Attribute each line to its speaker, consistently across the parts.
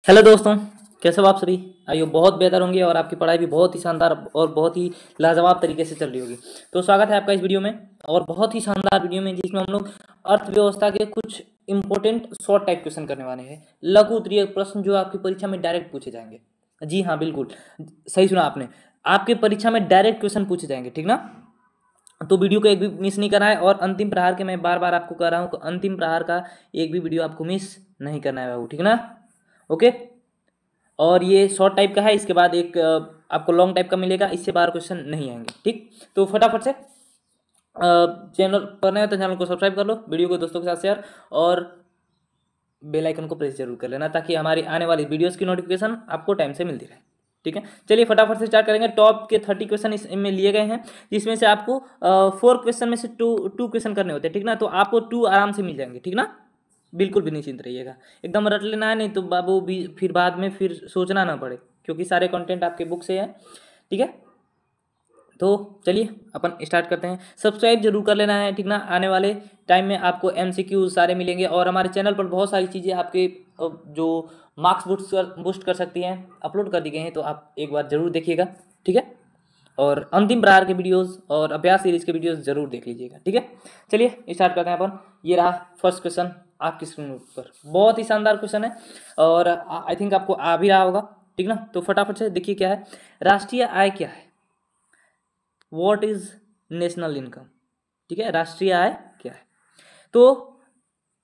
Speaker 1: Hello दोस्तों, कैसे हो आप सभी। आइए बहुत बेहतर होंगे और आपकी पढ़ाई भी बहुत ही शानदार और बहुत ही लाजवाब तरीके से चल रही होगी। तो स्वागत है आपका इस वीडियो में और बहुत ही शानदार वीडियो में, जिसमें हम लोग अर्थव्यवस्था के कुछ इंपॉर्टेंट शॉर्ट टाइप क्वेश्चन करने वाले हैं। लघु उत्तरीय प्रश्न जो आपकी परीक्षा में डायरेक्ट पूछे जाएंगे। जी हाँ, बिल्कुल सही सुना आपने, आपके परीक्षा में डायरेक्ट क्वेश्चन पूछे जाएंगे, ठीक ना। तो वीडियो को एक भी मिस नहीं करना है और अंतिम प्रहार के मैं बार बार आपको कह रहा हूँ, अंतिम प्रहार का एक भी वीडियो आपको मिस नहीं करना है बाबू, ठीक ना। ओके। और ये शॉर्ट टाइप का है, इसके बाद एक आपको लॉन्ग टाइप का मिलेगा, इससे बाहर क्वेश्चन नहीं आएंगे, ठीक। तो फटाफट से चैनल पर नए हो तो चैनल को सब्सक्राइब कर लो, वीडियो को दोस्तों के साथ शेयर और बेल आइकन को प्रेस जरूर कर लेना, ताकि हमारी आने वाली वीडियोस की नोटिफिकेशन आपको टाइम से मिलती रहे, ठीक है। चलिए फटाफट से स्टार्ट करेंगे। टॉप के 30 क्वेश्चन इसमें लिए गए हैं, जिसमें से आपको 4 क्वेश्चन में से टू क्वेश्चन करने होते हैं, ठीक ना। तो आपको 2 आराम से मिल जाएंगे, ठीक ना। बिल्कुल भी निश्चिंत रहिएगा, एकदम रट लेना है, नहीं तो बाबू भी फिर बाद में फिर सोचना ना पड़े, क्योंकि सारे कंटेंट आपके बुक से है, ठीक है। तो चलिए अपन स्टार्ट करते हैं। सब्सक्राइब जरूर कर लेना है, ठीक ना। आने वाले टाइम में आपको एमसीक्यू सारे मिलेंगे और हमारे चैनल पर बहुत सारी चीज़ें आपके जो मार्क्स बूस्ट कर सकती हैं अपलोड कर दी गई हैं, तो आप एक बार जरूर देखिएगा, ठीक है। और अंतिम प्रहार के वीडियोस और अभ्यास सीरीज के वीडियोस जरूर देख लीजिएगा, ठीक है। चलिए स्टार्ट करते हैं अपन। ये रहा फर्स्ट क्वेश्चन आपकी स्क्रीन पर, बहुत ही शानदार क्वेश्चन है और आई थिंक आपको आ भी रहा होगा, ठीक ना। तो फटाफट से देखिए क्या है, राष्ट्रीय आय क्या है। व्हाट इज नेशनल इनकम, ठीक है। राष्ट्रीय आय क्या है, तो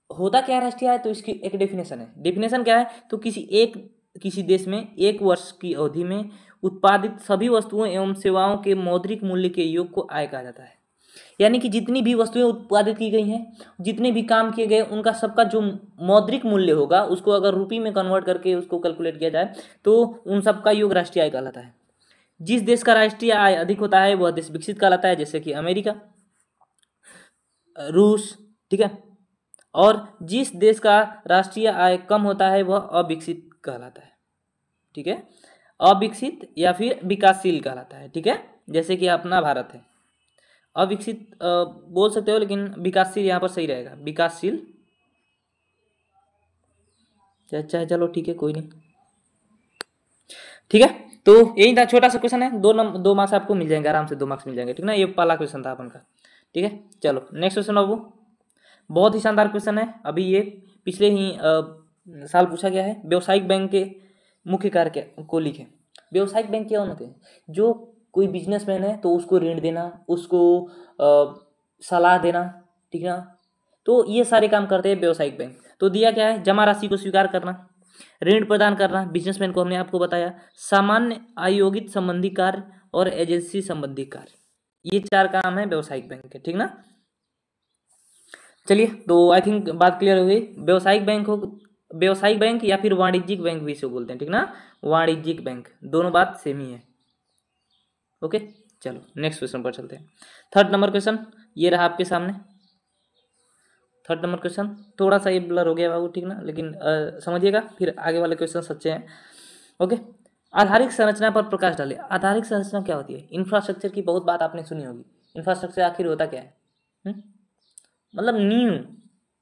Speaker 1: होता क्या है राष्ट्रीय आय, तो इसकी एक डेफिनेशन है। डेफिनेशन क्या है, तो किसी देश में एक वर्ष की अवधि में उत्पादित सभी वस्तुओं एवं सेवाओं के मौद्रिक मूल्य के योग को आय कहा जाता है। यानी कि जितनी भी वस्तुएं उत्पादित की गई हैं, जितने भी काम किए गए, उनका सबका जो मौद्रिक मूल्य होगा, उसको अगर रुपये में कन्वर्ट करके उसको कैलकुलेट किया जाए, तो उन सबका योग राष्ट्रीय आय कहलाता है। जिस देश का राष्ट्रीय आय अधिक होता है वह देश विकसित कहलाता है, जैसे कि अमेरिका, रूस, ठीक है। और जिस देश का राष्ट्रीय आय कम होता है वह अविकसित कहलाता है, ठीक है। अविकसित या फिर विकासशील कहलाता है, ठीक है। जैसे कि अपना भारत है, अविकसित बोल सकते हो, लेकिन विकासशील यहाँ पर सही रहेगा, विकासशील। अच्छा चलो ठीक है, कोई नहीं, ठीक है। तो यही था, छोटा सा क्वेश्चन है, 2 मार्क्स आपको मिल जाएंगे, आराम से 2 मार्क्स मिल जाएंगे, ठीक ना। ये पहला क्वेश्चन था अपन का, ठीक है। चलो नेक्स्ट क्वेश्चन बाबू, बहुत ही शानदार क्वेश्चन है। अभी ये पिछले ही साल पूछा गया है। व्यावसायिक बैंक के मुख्य कार्य क्या को लिखे। व्यावसायिक बैंक क्या होते हैं, जो कोई बिजनेसमैन है तो उसको ऋण देना, उसको सलाह देना, ठीक है ना। तो ये सारे काम करते हैं व्यावसायिक बैंक। तो दिया क्या है, जमा राशि को स्वीकार करना, ऋण प्रदान करना, बिजनेसमैन को हमने आपको बताया, सामान्य आयोगित संबंधी कार्य और एजेंसी संबंधी कार्य, ये 4 काम है व्यावसायिक बैंक के, ठीक ना। चलिए तो आई थिंक बात क्लियर हो गई। व्यावसायिक बैंक या फिर वाणिज्यिक बैंक भी इसे बोलते हैं, ठीक ना। वाणिज्यिक बैंक, दोनों बात सेम ही है, ओके। चलो नेक्स्ट क्वेश्चन पर चलते हैं। थर्ड नंबर क्वेश्चन ये रहा आपके सामने। थर्ड नंबर क्वेश्चन थोड़ा सा ये ब्लर हो गया बाबू, ठीक ना, लेकिन समझिएगा, फिर आगे वाले क्वेश्चन सच्चे हैं, ओके। आधारिक संरचना पर प्रकाश डाले। आधारिक संरचना क्या होती है, इंफ्रास्ट्रक्चर की बहुत बात आपने सुनी होगी। इंफ्रास्ट्रक्चर आखिर होता क्या है, मतलब नींव,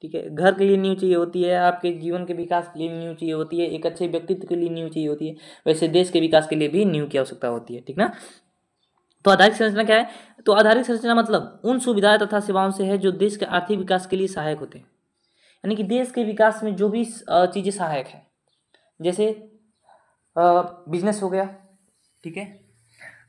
Speaker 1: ठीक है। घर के लिए नींव चाहिए होती है, आपके जीवन के विकास के लिए नींव चाहिए होती है, एक अच्छे व्यक्तित्व के लिए नींव चाहिए होती है, वैसे देश के विकास के लिए भी नींव की आवश्यकता होती है, ठीक ना। तो आधारिक संरचना क्या है, तो आधारिक संरचना मतलब उन सुविधाएं तथा सेवाओं से है जो देश के आर्थिक विकास के लिए सहायक होते हैं। यानी कि देश के विकास में जो भी चीज़ें सहायक है, जैसे बिजनेस हो गया, ठीक है,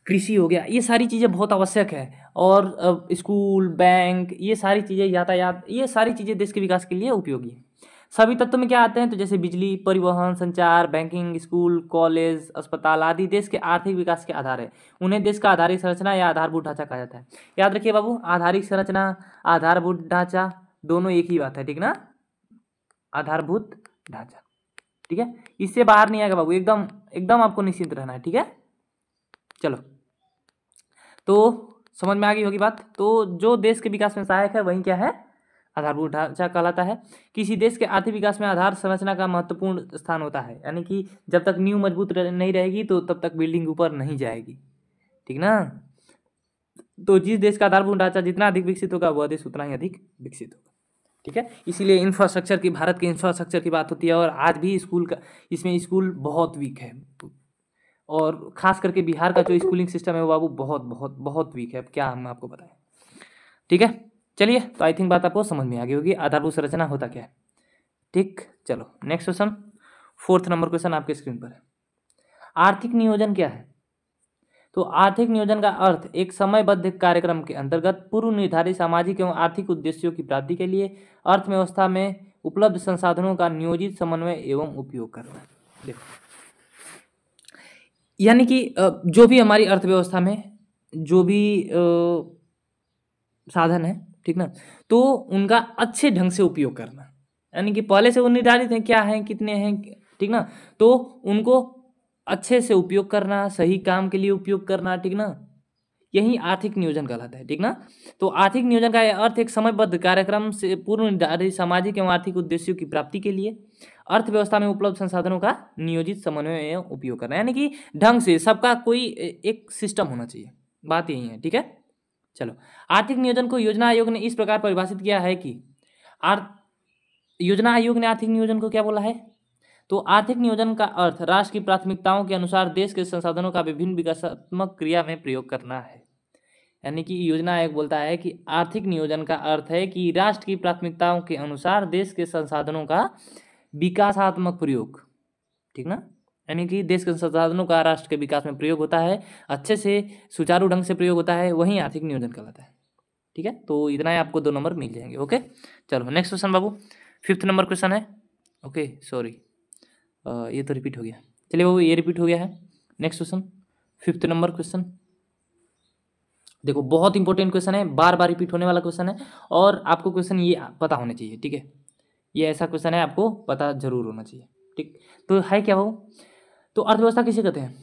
Speaker 1: कृषि हो गया, ये सारी चीज़ें बहुत आवश्यक है। और स्कूल, बैंक, ये सारी चीज़ें, यातायात, ये सारी चीज़ें देश के विकास के लिए उपयोगी है। सभी तत्व में क्या आते हैं, तो जैसे बिजली, परिवहन, संचार, बैंकिंग, स्कूल, कॉलेज, अस्पताल आदि देश के आर्थिक विकास के आधार है। उन्हें देश का आधारिक संरचना या आधारभूत ढांचा कहा जाता है। याद रखिए बाबू, आधारिक संरचना, आधारभूत ढांचा दोनों एक ही बात है, ठीक ना। आधारभूत ढांचा, ठीक है, इससे बाहर नहीं आएगा बाबू, एकदम एकदम आपको निश्चिंत रहना है, ठीक है। चलो तो समझ में आ गई होगी बात। तो जो देश के विकास में सहायक है वही क्या है, आधारभूत ढांचा कहलाता है। किसी देश के आर्थिक विकास में आधार संरचना का महत्वपूर्ण स्थान होता है, यानी कि जब तक नींव मजबूत नहीं रहेगी तो तब तक बिल्डिंग ऊपर नहीं जाएगी, ठीक ना। तो जिस देश का आधारभूत ढांचा जितना अधिक विकसित होगा वह देश उतना ही अधिक विकसित होगा, ठीक है। इसीलिए इंफ्रास्ट्रक्चर की, भारत के इंफ्रास्ट्रक्चर की बात होती है, और आज भी स्कूल का, इसमें स्कूल बहुत वीक है, और खास करके बिहार का जो स्कूलिंग सिस्टम है वो बाबू बहुत बहुत बहुत वीक है। अब क्या हम आपको बताएं, ठीक है। चलिए, तो आई थिंक बात आपको समझ में आ गई होगी आधारभूत संरचना होता क्या है। ठीक, चलो next question, 4th number question आपके स्क्रीन पर है। आर्थिक नियोजन क्या है? तो आर्थिक नियोजन का अर्थ एक समयबद्ध कार्यक्रम के अंतर्गत पूर्व निर्धारित सामाजिक एवं आर्थिक उद्देश्यों की प्राप्ति के लिए अर्थव्यवस्था में उपलब्ध संसाधनों का नियोजित समन्वय एवं उपयोग करना। देखो, यानी कि जो भी हमारी अर्थव्यवस्था में जो भी साधन है, ठीक ना, तो उनका अच्छे ढंग से उपयोग करना, यानी कि पहले से वो निर्धारित है क्या है, कितने हैं, ठीक ना, तो उनको अच्छे से उपयोग करना, सही काम के लिए उपयोग करना, ठीक ना, यही आर्थिक नियोजन कहलाता है, ठीक ना। तो आर्थिक नियोजन का अर्थ एक समयबद्ध कार्यक्रम से पूर्व निर्धारित सामाजिक एवं आर्थिक उद्देश्यों की प्राप्ति के लिए अर्थव्यवस्था में उपलब्ध संसाधनों का नियोजित समन्वय एवं उपयोग करना, यानी कि ढंग से सबका कोई एक सिस्टम होना चाहिए, बात यही है, ठीक है। चलो, आर्थिक नियोजन को योजना आयोग ने इस प्रकार परिभाषित किया है कि योजना आयोग ने आर्थिक नियोजन को क्या बोला है? तो आर्थिक नियोजन का अर्थ राष्ट्र की प्राथमिकताओं के अनुसार देश के संसाधनों का विभिन्न विकासात्मक क्रिया में प्रयोग करना है। यानी कि योजना आयोग बोलता है कि आर्थिक नियोजन का अर्थ है कि राष्ट्र की प्राथमिकताओं के अनुसार देश के संसाधनों का विकासात्मक प्रयोग, ठीक ना, यानी कि देश के संसाधनों का राष्ट्र के विकास में प्रयोग होता है, अच्छे से सुचारू ढंग से प्रयोग होता है, वही आर्थिक नियोजन कहलाता है, ठीक है। तो इतना ही आपको 2 नंबर मिल जाएंगे। ओके, चलो नेक्स्ट क्वेश्चन बाबू, 5th नंबर क्वेश्चन है। ओके, सॉरी, ये तो रिपीट हो गया, चलिए बाबू ये रिपीट हो गया है। Next question, 5th number question, देखो बहुत इंपॉर्टेंट क्वेश्चन है, बार बार रिपीट होने वाला क्वेश्चन है, और आपको क्वेश्चन ये पता होना चाहिए, ठीक है। ये ऐसा क्वेश्चन है, आपको पता जरूर होना चाहिए, ठीक। तो है क्या बाबू? तो अर्थव्यवस्था किसे कहते हैं?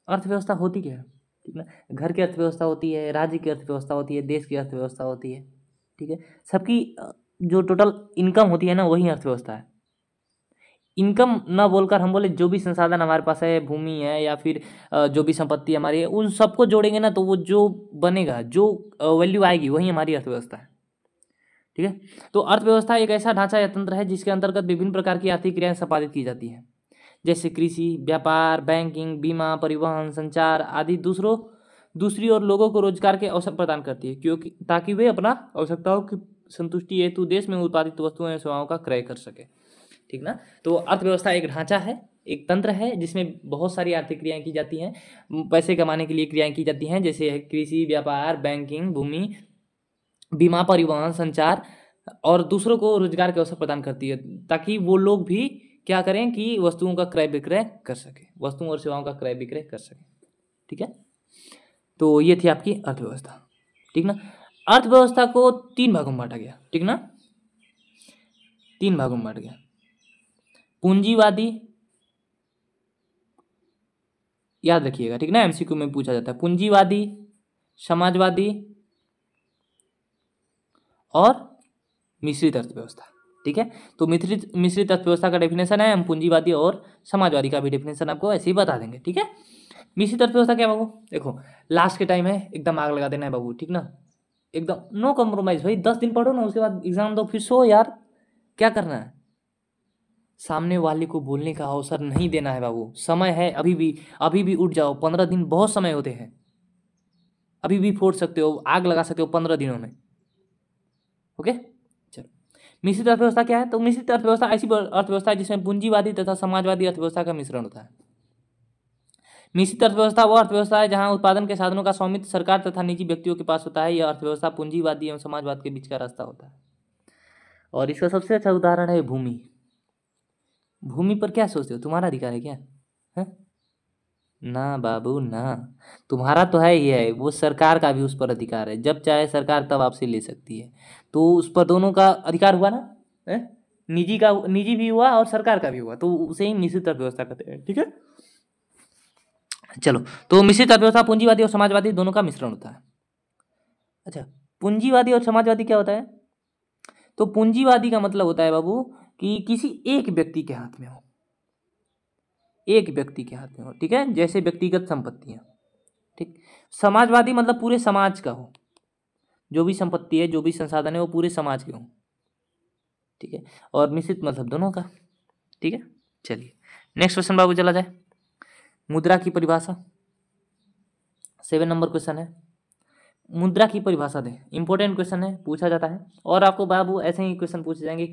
Speaker 1: अर्थव्यवस्था होती क्या है, ठीक ना। घर की अर्थव्यवस्था होती है, राज्य की अर्थव्यवस्था होती है, देश की अर्थव्यवस्था होती है, ठीक है। सबकी जो टोटल इनकम होती है ना, वही अर्थव्यवस्था है। इनकम ना बोलकर हम बोले जो भी संसाधन हमारे पास है, भूमि है या फिर जो भी संपत्ति हमारी है, उन सबको जोड़ेंगे ना, तो वो जो बनेगा, जो वैल्यू आएगी, वही हमारी अर्थव्यवस्था है, ठीक है। तो अर्थव्यवस्था एक ऐसा ढांचा या तंत्र है जिसके अंतर्गत विभिन्न प्रकार की आर्थिक क्रियाएं संपादित की जाती हैं, जैसे कृषि, व्यापार, बैंकिंग, बीमा, परिवहन, संचार आदि दूसरी और लोगों को रोजगार के अवसर प्रदान करती है, क्योंकि ताकि वे अपना आवश्यकताओं की संतुष्टि हेतु देश में उत्पादित वस्तुओं एवं सेवाओं का क्रय कर सके, ठीक ना। तो अर्थव्यवस्था एक ढांचा है, एक तंत्र है, जिसमें बहुत सारी आर्थिक क्रियाएं की जाती हैं, पैसे कमाने के लिए क्रियाएं की जाती हैं, जैसे कृषि, व्यापार, बैंकिंग, भूमि, बीमा, परिवहन, संचार, और दूसरों को रोजगार के अवसर प्रदान करती है, ताकि वो लोग भी क्या करें कि वस्तुओं का क्रय विक्रय कर सके, वस्तुओं और सेवाओं का क्रय विक्रय कर सके, ठीक है। तो ये थी आपकी अर्थव्यवस्था, ठीक ना। अर्थव्यवस्था को 3 भागों में बांटा गया, ठीक ना, 3 भागों में बांटा गया। पूंजीवादी, याद रखिएगा, ठीक ना, एमसीक्यू में पूछा जाता है, पूंजीवादी, समाजवादी और मिश्रित अर्थव्यवस्था, ठीक है। तो मिश्रित अर्थव्यवस्था का डेफिनेशन है, हम पूंजीवादी और समाजवादी का भी डेफिनेशन आपको ऐसे ही बता देंगे, ठीक है। मिश्रित अर्थव्यवस्था क्या बाबू? देखो, लास्ट के टाइम है, एकदम आग लगा देना है बाबू, ठीक ना, एकदम नो कॉम्प्रोमाइज भाई, 10 दिन पढ़ो ना, उसके बाद एग्जाम दो, फिर सो यार, क्या करना है, सामने वाले को बोलने का अवसर नहीं देना है बाबू, समय है अभी भी उठ जाओ, 15 दिन बहुत समय होते हैं, अभी भी फोड़ सकते हो, आग लगा सकते हो 15 दिनों में। ओके, चलो, मिश्रित अर्थव्यवस्था क्या है? तो मिश्रित अर्थव्यवस्था ऐसी अर्थव्यवस्था है जिसमें पूंजीवादी तथा समाजवादी अर्थव्यवस्था का मिश्रण होता है। मिश्रित अर्थव्यवस्था वह अर्थव्यवस्था है जहां उत्पादन के साधनों का स्वामित्व सरकार तथा निजी व्यक्तियों के पास होता है। यह अर्थव्यवस्था पूंजीवादी एवं समाजवाद के बीच का रास्ता होता है, और इसका सबसे अच्छा उदाहरण है भूमि। भूमि पर क्या सोचते हो, तुम्हारा अधिकार है क्या है? ना बाबू ना, तुम्हारा तो है ही है, वो सरकार का भी उस पर अधिकार है, जब चाहे सरकार तब आपसे ले सकती है, तो उस पर दोनों का अधिकार हुआ ना, है? निजी भी हुआ और सरकार का भी हुआ, तो उसे ही मिश्रित अर्थव्यवस्था कहते हैं, ठीक है। चलो, तो मिश्रित अर्थव्यवस्था पूंजीवादी और समाजवादी दोनों का मिश्रण होता है। अच्छा, पूंजीवादी और समाजवादी क्या होता है? तो पूंजीवादी का मतलब होता है बाबू कि किसी एक व्यक्ति के हाथ में हो, एक व्यक्ति के हाथ में हो, ठीक है, जैसे व्यक्तिगत संपत्तियां, ठीक। समाजवादी मतलब पूरे समाज का हो, जो भी संपत्ति है, जो भी संसाधन है, वो पूरे समाज के हो, ठीक है, और मिश्रित मतलब दोनों का। ठीक है, चलिए नेक्स्ट क्वेश्चन बाबू चला जाए। मुद्रा की परिभाषा 7 नंबर क्वेश्चन है। मुद्रा की परिभाषा दें, इंपॉर्टेंट क्वेश्चन है, पूछा जाता है। और आपको बाबू ऐसे ही क्वेश्चन पूछे जाएंगे,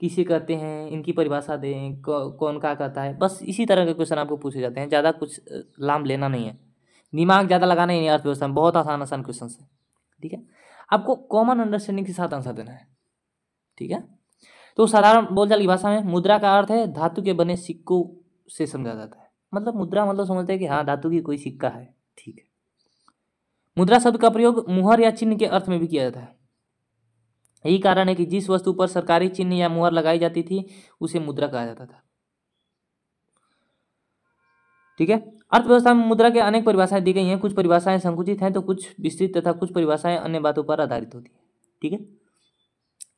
Speaker 1: किसे कहते हैं, इनकी परिभाषा दें, कौन क्या कहता है, बस इसी तरह के क्वेश्चन आपको पूछे जाते हैं। ज़्यादा कुछ लाम लेना नहीं है, दिमाग ज़्यादा लगाना ही नहीं अर्थव्यवस्था में, बहुत आसान आसान क्वेश्चन है। ठीक है, आपको कॉमन अंडरस्टैंडिंग के साथ आंसर देना है। ठीक है, तो साधारण बोलचाल की भाषा में मुद्रा का अर्थ है धातु के बने सिक्कों से समझा जाता है। मतलब मुद्रा मतलब समझते हैं कि हाँ धातु की कोई सिक्का है। ठीक है, मुद्रा शब्द का प्रयोग मुहर या चिन्ह के अर्थ में भी किया जाता है। यही कारण है कि जिस वस्तु पर सरकारी चिन्ह या मुहर लगाई जाती थी उसे मुद्रा कहा जाता था। ठीक है, अर्थव्यवस्था में मुद्रा के अनेक परिभाषाएं दी गई हैं। कुछ परिभाषाएं संकुचित हैं तो कुछ विस्तृत तथा कुछ परिभाषाएं अन्य बातों पर आधारित होती हैं। ठीक है,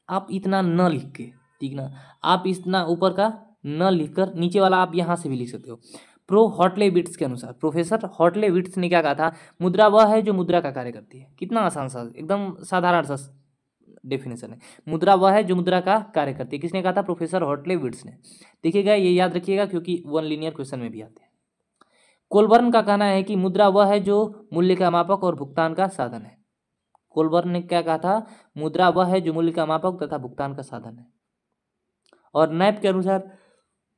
Speaker 1: आप इतना न लिख के, ठीक ना, आप इतना ऊपर का न लिखकर नीचे वाला आप यहाँ से भी लिख सकते हो। प्रो हॉटलेविट्स के अनुसार, प्रोफेसर हॉटलेविट्स ने क्या कहा था, मुद्रा वह है जो मुद्रा का कार्य करती है। कितना आसान सा, एकदम साधारण सा डेफिनेशन है। मुद्रा वह है जो मुद्रा का कार्य करती है, किसने कहा था, प्रोफेसर हॉटलेविट्स ने। देखिएगा, ये याद रखिएगा क्योंकि वन लीनियर क्वेश्चन में भी आते हैं। कोलबर्न का कहना है कि मुद्रा वह है जो मूल्य का मापक और भुगतान का साधन है। कोलबर्न ने क्या कहा था, मुद्रा वह है जो मूल्य का मापक तथा भुगतान का साधन है। और नैप के अनुसार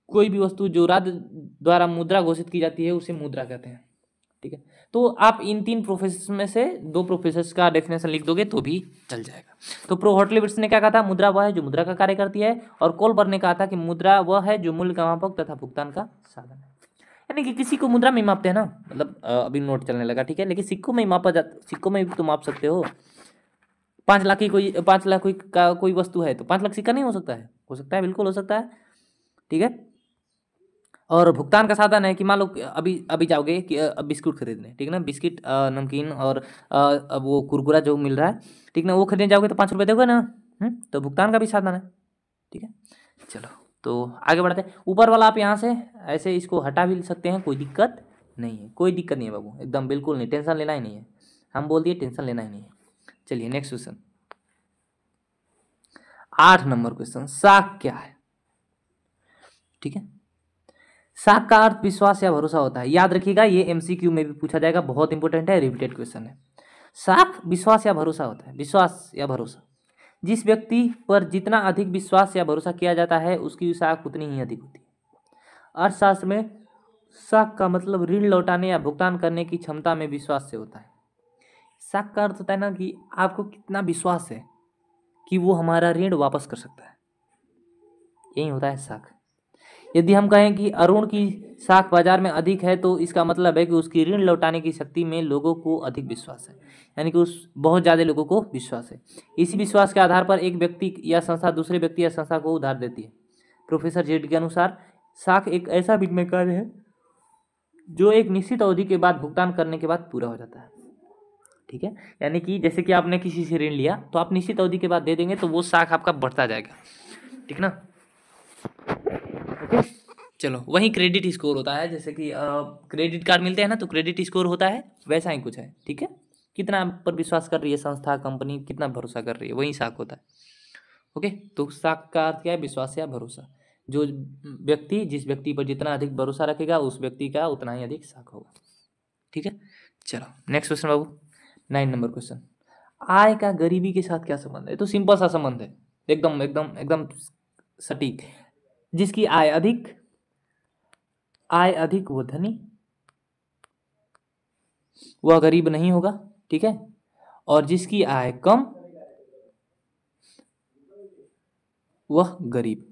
Speaker 1: कोई भी वस्तु जो राज्य द्वारा मुद्रा घोषित की जाती है उसे मुद्रा कहते हैं। ठीक है, तो आप इन 3 प्रोफेसर में से 2 प्रोफेसर का डेफिनेशन लिख दोगे तो भी चल जाएगा। तो प्रो हॉटलेविट्स ने क्या कहा था, मुद्रा वह है जो मुद्रा का कार्य करती है। और कोलबर्न ने कहा था कि मुद्रा वह है जो मूल्य का मापक तथा भुगतान का साधन है। यानी कि किसी को मुद्रा में मापते हैं ना, मतलब अभी नोट चलने लगा। ठीक है, लेकिन सिक्कों में ही मापा जाता, सिक्कों में भी तो माप सकते हो। 5 लाख की कोई 5 लाख कोई वस्तु है तो 5 लाख सिक्का नहीं हो सकता है? हो सकता है, बिल्कुल हो सकता है। ठीक है, और भुगतान का साधन है कि मान लो अभी अभी जाओगे कि बिस्कुट खरीदने, ठीक है ना, बिस्किट नमकीन और अब वो कुरकुरा जो मिल रहा है, ठीक ना, वो खरीदने जाओगे तो 5 रुपये दोगे ना। तो भुगतान का भी साधन है। ठीक है, चलो तो आगे बढ़ते हैं। ऊपर वाला आप यहाँ से ऐसे इसको हटा भी सकते हैं, कोई दिक्कत नहीं है, कोई दिक्कत नहीं है बाबू, एकदम बिल्कुल नहीं, टेंशन लेना ही नहीं है। हम बोल दिए टेंशन लेना ही नहीं है। चलिए नेक्स्ट क्वेश्चन, 8 नंबर क्वेश्चन, साख क्या है? ठीक है, साख का अर्थ विश्वास या भरोसा होता है। याद रखिएगा, ये एमसीक्यू में भी पूछा जाएगा, बहुत इंपॉर्टेंट है, रिपीटेड क्वेश्चन है। साख विश्वास या भरोसा होता है, विश्वास या भरोसा। जिस व्यक्ति पर जितना अधिक विश्वास या भरोसा किया जाता है उसकी साख उतनी ही अधिक होती है। अर्थशास्त्र में साख का मतलब ऋण लौटाने या भुगतान करने की क्षमता में विश्वास से होता है। साख का अर्थ होता है ना कि आपको कितना विश्वास है कि वो हमारा ऋण वापस कर सकता है, यही होता है साख। यदि हम कहें कि अरुण की साख बाजार में अधिक है तो इसका मतलब है कि उसकी ऋण लौटाने की शक्ति में लोगों को अधिक विश्वास है, यानी कि उस बहुत ज़्यादा लोगों को विश्वास है। इसी विश्वास के आधार पर एक व्यक्ति या संस्था दूसरे व्यक्ति या संस्था को उधार देती है। प्रोफेसर जेड के अनुसार साख एक ऐसा विनिमय कार्य है जो एक निश्चित अवधि के बाद भुगतान करने के बाद पूरा हो जाता है। ठीक है, यानी कि जैसे कि आपने किसी से ऋण लिया तो आप निश्चित अवधि के बाद दे देंगे तो वो साख आपका बढ़ता जाएगा। ठीक ना, ओके। चलो, वही क्रेडिट स्कोर होता है, जैसे कि क्रेडिट कार्ड मिलते हैं ना तो क्रेडिट स्कोर होता है, वैसा ही कुछ है। ठीक है, कितना आप पर विश्वास कर रही है संस्था, कंपनी कितना भरोसा कर रही है, वही साख होता है। ओके, तो साख का अर्थ क्या है, विश्वास या भरोसा। जो व्यक्ति जिस व्यक्ति पर जितना अधिक भरोसा रखेगा उस व्यक्ति का उतना ही अधिक साख होगा। ठीक है, चलो नेक्स्ट क्वेश्चन बाबू, 9 नंबर क्वेश्चन, आय का गरीबी के साथ क्या संबंध है? तो सिंपल सा संबंध है, एकदम एकदम एकदम सटीक। जिसकी आय अधिक वो धनी, वह गरीब नहीं होगा। ठीक है, और जिसकी आय कम वह गरीब।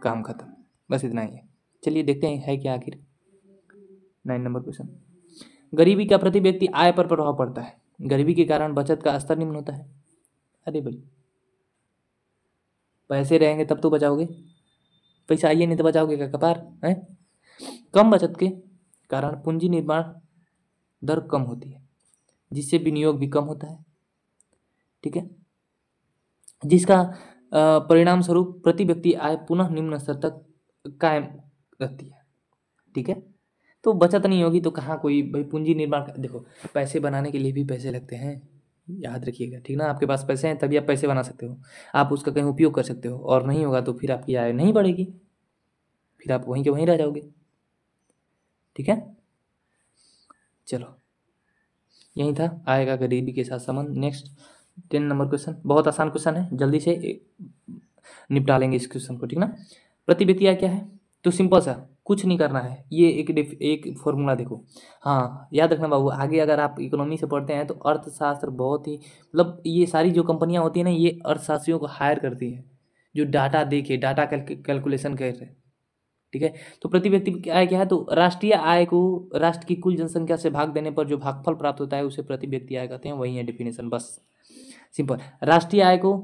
Speaker 1: काम खत्म, बस इतना ही है। चलिए देखते हैं है क्या आखिर। 9 नंबर क्वेश्चन, गरीबी का प्रति व्यक्ति आय पर प्रभाव पड़ता है। गरीबी के कारण बचत का स्तर निम्न होता है। अरे भाई, पैसे रहेंगे तब तो बचाओगे, पैसा आइए नहीं तो बचाओगे क्या कपार है? कम बचत के कारण पूंजी निर्माण दर कम होती है, जिससे विनियोग भी कम होता है। ठीक है, जिसका परिणाम स्वरूप प्रति व्यक्ति आय पुनः निम्न स्तर तक कायम रहती है। ठीक है, तो बचत नहीं होगी तो कहाँ कोई भाई पूंजी निर्माण, देखो पैसे बनाने के लिए भी पैसे लगते हैं, याद रखिएगा, ठीक ना। आपके पास पैसे हैं तभी आप पैसे बना सकते हो, आप उसका कहीं उपयोग कर सकते हो, और नहीं होगा तो फिर आपकी आय नहीं बढ़ेगी, फिर आप वहीं के वहीं रह जाओगे, ठीक है। चलो, यही था आएगा गरीबी के साथ संबंध। नेक्स्ट 10 नंबर क्वेश्चन, बहुत आसान क्वेश्चन है, जल्दी से निपटा लेंगे इस क्वेश्चन को, ठीक ना। प्रति व्यक्ति आय क्या है? तो सिंपल सा, कुछ नहीं करना है, ये एक फॉर्मूला देखो। हाँ, याद रखना बाबू, आगे अगर आप इकोनॉमी से पढ़ते हैं तो अर्थशास्त्र बहुत ही, मतलब ये सारी जो कंपनियां होती है ना, ये अर्थशास्त्रियों को हायर करती है जो डाटा देखे, डाटा कैलकुलेशन कर रहे, ठीक है। तो प्रति व्यक्ति की आय क्या है? तो राष्ट्रीय आय को राष्ट्र की कुल जनसंख्या से भाग देने पर जो भागफल प्राप्त होता है उसे प्रति व्यक्ति आय कहते हैं। वही है डेफिनेशन, बस सिंपल। राष्ट्रीय आय को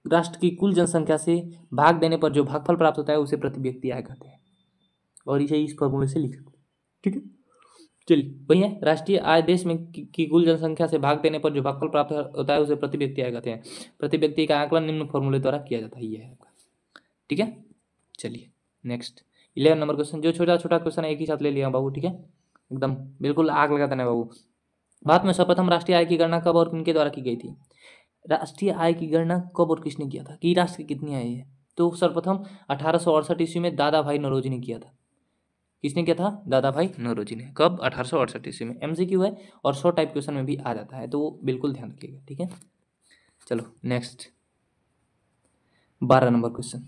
Speaker 1: राष्ट्र की कुल जनसंख्या से भाग देने पर जो भागफल प्राप्त होता है उसे प्रति व्यक्ति आय कहते हैं, और इसे इस फॉर्मूले से लिख सकते हैं, ठीक है। चलिए, वही है राष्ट्रीय आय देश में की कुल जनसंख्या से भाग देने पर जो भागफल प्राप्त होता है उसे प्रति व्यक्ति आय कहते हैं। प्रति व्यक्ति का आकलन निम्न फॉर्मूले द्वारा किया जाता है, ये है आपका, ठीक है। चलिए नेक्स्ट 11 नंबर क्वेश्चन, जो छोटा छोटा क्वेश्चन है एक ही साथ ले लिया बाबू, ठीक है, एकदम बिल्कुल आग लगा देना बाबू। भारत में सर्वप्रथम राष्ट्रीय आय की गणना कब और किनके द्वारा की गई थी? राष्ट्रीय आय की गणना कब और किसने किया था कि राष्ट्र की कितनी आय है? तो सर्वप्रथम 1868 ईस्वी में दादा भाई नौरोजी ने किया था। किसने किया था? दादा भाई नौरोजी ने। कब? 1868 ईस्वी में। MCQ है और 100 टाइप क्वेश्चन में भी आ जाता है, तो बिल्कुल ध्यान रखिएगा, ठीक है। चलो नेक्स्ट 12 नंबर क्वेश्चन,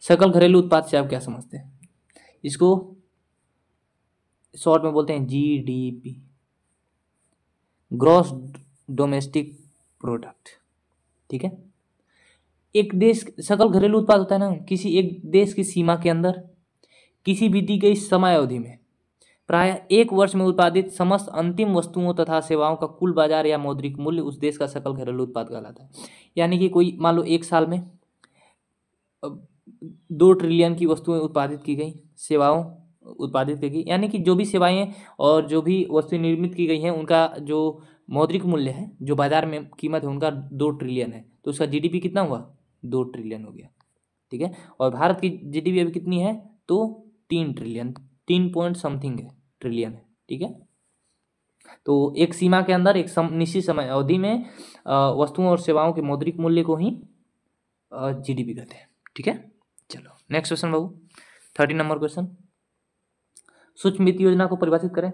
Speaker 1: सकल घरेलू उत्पाद से आप क्या समझते हैं? इसको शॉर्ट में बोलते हैं GDP, ग्रॉस डोमेस्टिक प्रोडक्ट, ठीक है। एक देश, सकल घरेलू उत्पाद होता है ना, किसी एक देश की सीमा के अंदर किसी भी दी गई समय अवधि में प्रायः एक वर्ष में उत्पादित समस्त अंतिम वस्तुओं तथा सेवाओं का कुल बाजार या मौद्रिक मूल्य उस देश का सकल घरेलू उत्पाद कहलाता है। यानी कि कोई मान लो एक साल में 2 ट्रिलियन की वस्तुएं उत्पादित की गई, सेवाओं उत्पादित की गई, यानी कि जो भी सेवाएं और जो भी वस्तुएं निर्मित की गई हैं उनका जो मौद्रिक मूल्य है, जो बाजार में कीमत है, उनका 2 ट्रिलियन है, तो उसका GDP कितना हुआ? 2 ट्रिलियन हो गया, ठीक है। और भारत की GDP अभी कितनी है? तो 3 ट्रिलियन, 3 पॉइंट समथिंग है ट्रिलियन है, ठीक है। तो एक सीमा के अंदर एक निश्चित समय अवधि में वस्तुओं और सेवाओं के मौद्रिक मूल्य को ही GDP कहते हैं, ठीक है। चलो नेक्स्ट क्वेश्चन बाबू, 13 नंबर क्वेश्चन, सूक्ष्म वित्त योजना को परिभाषित करें।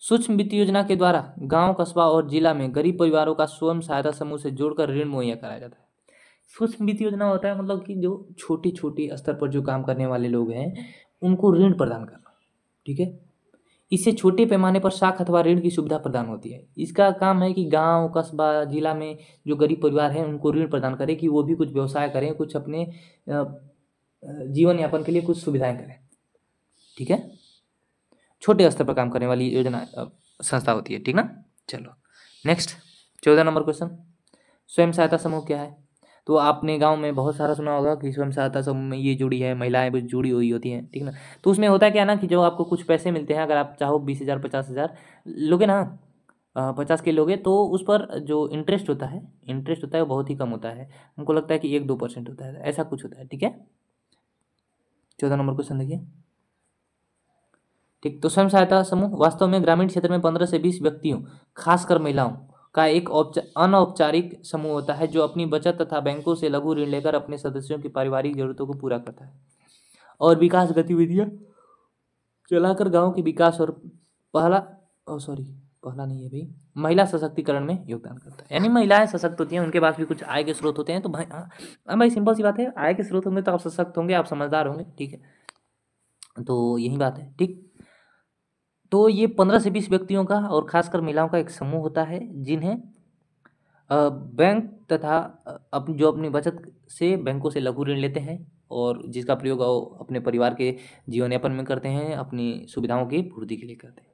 Speaker 1: सूक्ष्म वित्त योजना के द्वारा गांव, कस्बा और जिला में गरीब परिवारों का स्वयं सहायता समूह से जोड़कर ऋण मुहैया कराया जाता है। सूक्ष्म वित्त योजना होता है मतलब कि जो छोटी छोटी स्तर पर जो काम करने वाले लोग हैं उनको ऋण प्रदान करना, ठीक है। इससे छोटे पैमाने पर साख अथवा ऋण की सुविधा प्रदान होती है। इसका काम है कि गांव, कस्बा, जिला में जो गरीब परिवार हैं उनको ऋण प्रदान करें कि वो भी कुछ व्यवसाय करें, कुछ अपने जीवन यापन के लिए कुछ सुविधाएं करें, ठीक है। छोटे स्तर पर काम करने वाली योजना संस्था होती है, ठीक ना। चलो नेक्स्ट 14 नंबर क्वेश्चन, स्वयं सहायता समूह क्या है? तो आपने गांव में बहुत सारा सुना होगा कि स्वयं सहायता समूह में ये जुड़ी है, महिलाएं भी जुड़ी हुई होती हैं, ठीक ना। तो उसमें होता क्या है ना कि जो आपको कुछ पैसे मिलते हैं, अगर आप चाहो 20,000 50,000 लोगे ना, 50 के लोगे, तो उस पर जो इंटरेस्ट होता है वो बहुत ही कम होता है। हमको लगता है कि 1-2% होता है, ऐसा कुछ होता है, ठीक है। 14 नंबर क्वेश्चन देखिए, ठीक। तो स्वयं सहायता समूह वास्तव में ग्रामीण क्षेत्र में 15 से 20 व्यक्तियों, खासकर महिलाओं का एक अनौपचारिक समूह होता है जो अपनी बचत तथा बैंकों से लघु ऋण लेकर अपने सदस्यों की पारिवारिक जरूरतों को पूरा करता है और विकास गतिविधियां चलाकर गांव के विकास और पहला नहीं है भाई, महिला सशक्तिकरण में योगदान करता है। यानी महिलाएं सशक्त होती हैं, उनके पास भी कुछ आय के स्रोत होते हैं, तो भाई हाँ भाई, सिंपल सी बात है, आय के स्रोत होंगे तो आप सशक्त होंगे, आप समझदार होंगे, ठीक है। तो यही बात है, ठीक। तो ये 15 से 20 व्यक्तियों का और खासकर महिलाओं का एक समूह होता है जिन्हें बैंक तथा जो अपनी बचत से बैंकों से लघु ऋण लेते हैं और जिसका प्रयोग वो अपने परिवार के जीवन यापन में करते हैं, अपनी सुविधाओं की पूर्ति के लिए करते हैं,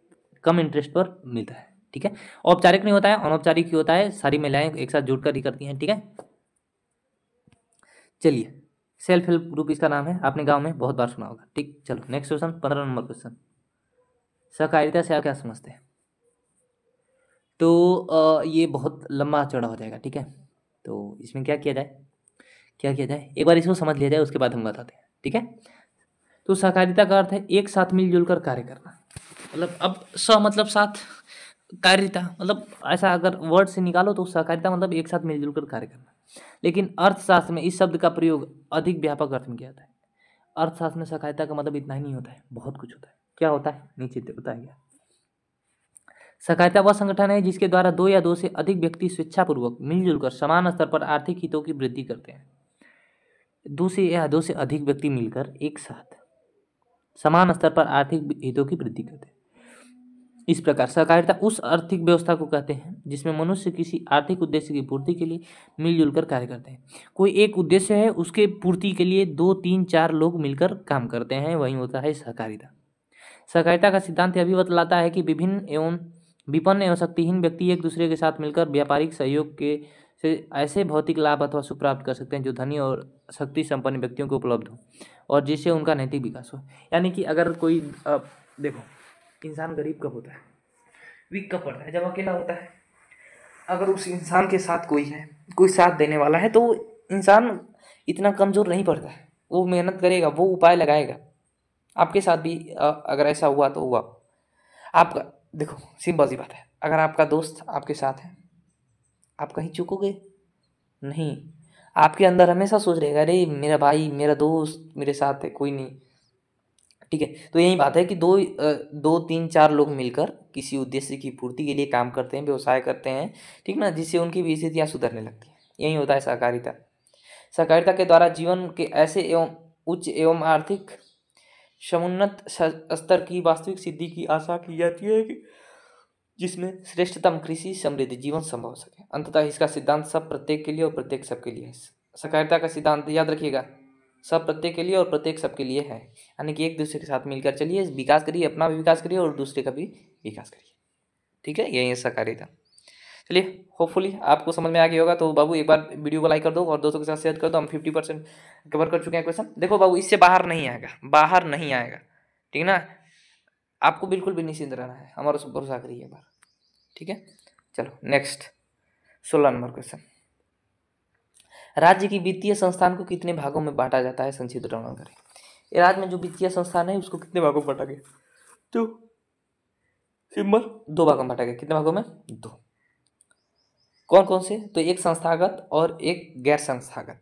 Speaker 1: कम इंटरेस्ट पर मिलता है, ठीक है। औपचारिक नहीं होता है, अनौपचारिक ही होता है, सारी महिलाएं एक साथ जुड़कर ही करती हैं, ठीक है। चलिए, सेल्फ हेल्प ग्रुप इसका नाम है, आपने गाँव में बहुत बार सुना होगा, ठीक। चलो नेक्स्ट क्वेश्चन, 15 नंबर क्वेश्चन, सहकारिता से आप क्या समझते हैं? तो ये बहुत लंबा चौड़ा हो जाएगा, ठीक है। तो इसमें क्या किया जाए, एक बार इसको समझ लिया जाए, उसके बाद हम बताते हैं, ठीक है। तो सहकारिता का अर्थ है एक साथ मिलजुल कर कार्य करना, मतलब अब स मतलब साथ, कायरिता मतलब ऐसा अगर वर्ड से निकालो तो सहकारिता मतलब एक साथ मिलजुल कर कार्य करना। लेकिन अर्थशास्त्र में इस शब्द का प्रयोग अधिक व्यापक अर्थ में किया जाता है। अर्थशास्त्र में सहकारिता का मतलब इतना ही नहीं होता है, बहुत कुछ होता है। क्या होता है नीचे बताया गया। सहकारिता वह संगठन है जिसके द्वारा दो या दो से अधिक व्यक्ति स्वेच्छापूर्वक मिलजुल कर समान स्तर पर आर्थिक हितों की वृद्धि करते हैं। दो से या दो से अधिक व्यक्ति मिलकर एक साथ समान स्तर पर आर्थिक हितों की वृद्धि करते हैं। इस प्रकार सहकारिता उस आर्थिक व्यवस्था को कहते हैं जिसमें मनुष्य किसी आर्थिक उद्देश्य की पूर्ति के लिए मिलजुल कर कार्य करते हैं। कोई एक उद्देश्य है, उसके पूर्ति के लिए 2, 3, 4 लोग मिलकर काम करते हैं, वही होता है सहकारिता। सहकारिता का सिद्धांत यह भी बतलाता है कि विपन्न एवं शक्तिहीन व्यक्ति एक दूसरे के साथ मिलकर व्यापारिक सहयोग के से ऐसे भौतिक लाभ अथवा सुख प्राप्त कर सकते हैं जो धनी और शक्ति संपन्न व्यक्तियों को उपलब्ध हो और जिससे उनका नैतिक विकास हो। यानी कि अगर कोई देखो, इंसान गरीब कब होता है, वीक कब पड़ता है, जब अकेला होता है। अगर उस इंसान के साथ कोई है, कोई साथ देने वाला है, तो इंसान इतना कमज़ोर नहीं पड़ता है। वो मेहनत करेगा, वो उपाय लगाएगा। आपके साथ भी अगर ऐसा हुआ तो हुआ। आपका देखो सिंपल सी बात है, अगर आपका दोस्त आपके साथ है, आप कहीं चूकोगे नहीं। आपके अंदर हमेशा सोच रहेगा, अरे मेरा भाई, मेरा दोस्त मेरे साथ है, कोई नहीं, ठीक है। तो यही बात है कि 2, 3, 4 लोग मिलकर किसी उद्देश्य की पूर्ति के लिए काम करते हैं, व्यवसाय करते हैं, ठीक ना, जिससे उनकी भी स्थितियाँ सुधरने लगती हैं। यही होता है सहकारिता। सहकारिता के द्वारा जीवन के ऐसे एवं उच्च एवं आर्थिक समुन्नत स्तर की वास्तविक सिद्धि की आशा की जाती है कि जिसमें श्रेष्ठतम कृषि समृद्धि जीवन संभव हो सके। अंततः इसका सिद्धांत सब प्रत्येक के लिए और प्रत्येक सबके लिए है। सहकारिता का सिद्धांत याद रखिएगा, सब प्रत्येक के लिए और प्रत्येक सबके लिए है। यानी कि एक दूसरे के साथ मिलकर चलिए, विकास करिए, अपना भी विकास करिए और दूसरे का भी विकास करिए, ठीक है। यही है सहकारिता। चलिए, होपफुली आपको समझ में आ गया होगा। तो बाबू एक बार वीडियो को लाइक कर दो और दोस्तों के साथ शेयर कर दो। हम 50% कवर कर चुके हैं क्वेश्चन। देखो बाबू, इससे बाहर नहीं आएगा, बाहर नहीं आएगा, ठीक ना। आपको बिल्कुल भी निश्चिंत रहना है, हमारा सब भरोसा करिए एक बार, ठीक है। चलो नेक्स्ट 16 नंबर क्वेश्चन। राज्य की वित्तीय संस्थान को कितने भागों में बांटा जाता है, संक्षिप्त वर्णन करें। राज्य में जो वित्तीय संस्थान है उसको कितने भागों में बांटा गया, तो सिंपल 2 भागों में बांटा गया। कितने भागों में, 2। कौन कौन से, तो एक संस्थागत और एक गैर संस्थागत।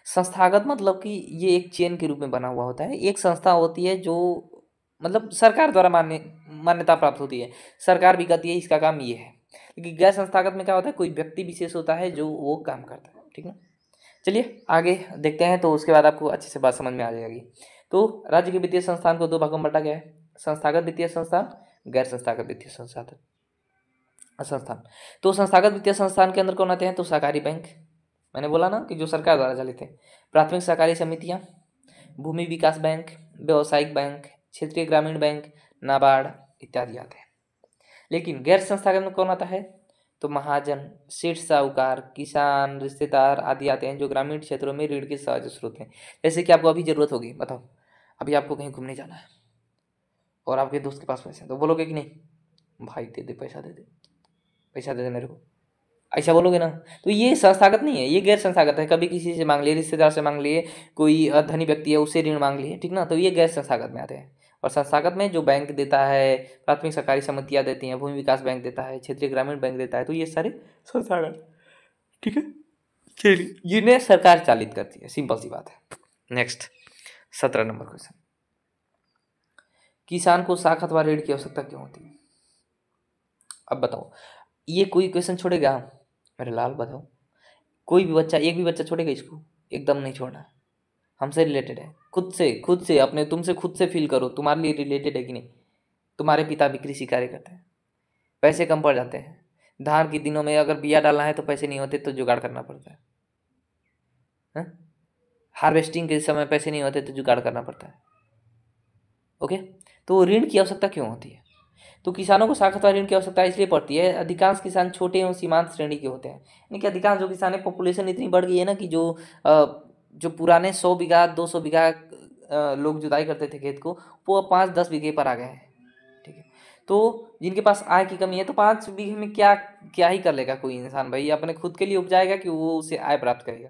Speaker 1: संस्थागत मतलब कि ये एक चेन के रूप में बना हुआ होता है। एक संस्था होती है जो मतलब सरकार द्वारा मान्यता प्राप्त होती है, सरकार भी कहती है इसका काम ये है। लेकिन गैर संस्थागत में क्या होता है, कोई व्यक्ति विशेष होता है जो वो काम करता है, ठीक ना। चलिए आगे देखते हैं, तो उसके बाद आपको अच्छे से बात समझ में आ जाएगी। तो राज्य के वित्तीय संस्थान को 2 भागों में बांटा गया है, संस्थागत वित्तीय संस्थान, गैर संस्थागत वित्तीय संस्थान। तो संस्थागत वित्तीय संस्थान के अंदर कौन आते हैं, तो सहकारी बैंक, मैंने बोला ना कि जो सरकार द्वारा चलित है, प्राथमिक सहकारी समितियां, भूमि विकास बैंक, व्यावसायिक बैंक, क्षेत्रीय ग्रामीण बैंक, नाबार्ड इत्यादि आते हैं। लेकिन गैर संस्थागत में कौन आता है, तो महाजन, सेठ साहूकार, किसान, रिश्तेदार आदि आते हैं, जो ग्रामीण क्षेत्रों में ऋण के सहज स्रोत हैं। जैसे कि आपको अभी जरूरत होगी, बताओ अभी आपको कहीं घूमने जाना है और आपके दोस्त के पास पैसे हैं, तो बोलोगे कि नहीं, भाई दे दे पैसा, दे दे पैसा, दे दे मेरे को, ऐसा बोलोगे ना। तो ये संस्थागत नहीं है, ये गैर संस्थागत है। कभी किसी से मांग लिए, रिश्तेदार से मांग लिए, कोई धनी व्यक्ति है उससे ऋण मांग लिए, ठीक ना, तो ये गैर संस्थागत में आते हैं। और संस्थागत में जो बैंक देता है, प्राथमिक सहकारी समितियां देती हैं, भूमि विकास बैंक देता है, क्षेत्रीय ग्रामीण बैंक देता है, तो ये सारे संस्थागत, ठीक है। चलिए, जिन्हें सरकार चालित करती है, सिंपल सी बात है। Next 17 number question. किसान को साख अथवा ऋण की आवश्यकता क्यों होती है। अब बताओ, ये कोई क्वेश्चन छोड़ेगा मेरे लाल, बताओ कोई भी बच्चा, एक भी बच्चा छोड़ेगा इसको, एकदम नहीं छोड़ना। हमसे रिलेटेड है, खुद से अपने, तुमसे खुद से फील करो, तुम्हारे लिए रिलेटेड है कि नहीं। तुम्हारे पिता भी कृषि कार्य करते हैं, पैसे कम पड़ जाते हैं। धान के दिनों में अगर बिया डालना है तो पैसे नहीं होते, तो जुगाड़ करना पड़ता है। हार्वेस्टिंग के समय पैसे नहीं होते तो जुगाड़ करना पड़ता है। ओके, तो ऋण की आवश्यकता क्यों होती है, तो किसानों को साख अथवा ऋण की आवश्यकता इसलिए पड़ती है, अधिकांश किसान छोटे एवं सीमांत श्रेणी के होते हैं। यानी कि अधिकांश जो किसान है, पॉपुलेशन इतनी बढ़ गई है ना कि जो पुराने 100 बीघा 200 बीघा लोग जुताई करते थे खेत को, वो 5-10 बीघे पर आ गए हैं, ठीक है। तो जिनके पास आय की कमी है, तो 5 बीघे में क्या क्या ही कर लेगा कोई इंसान भाई, अपने खुद के लिए उपजाएगा कि वो उसे आय प्राप्त करेगा,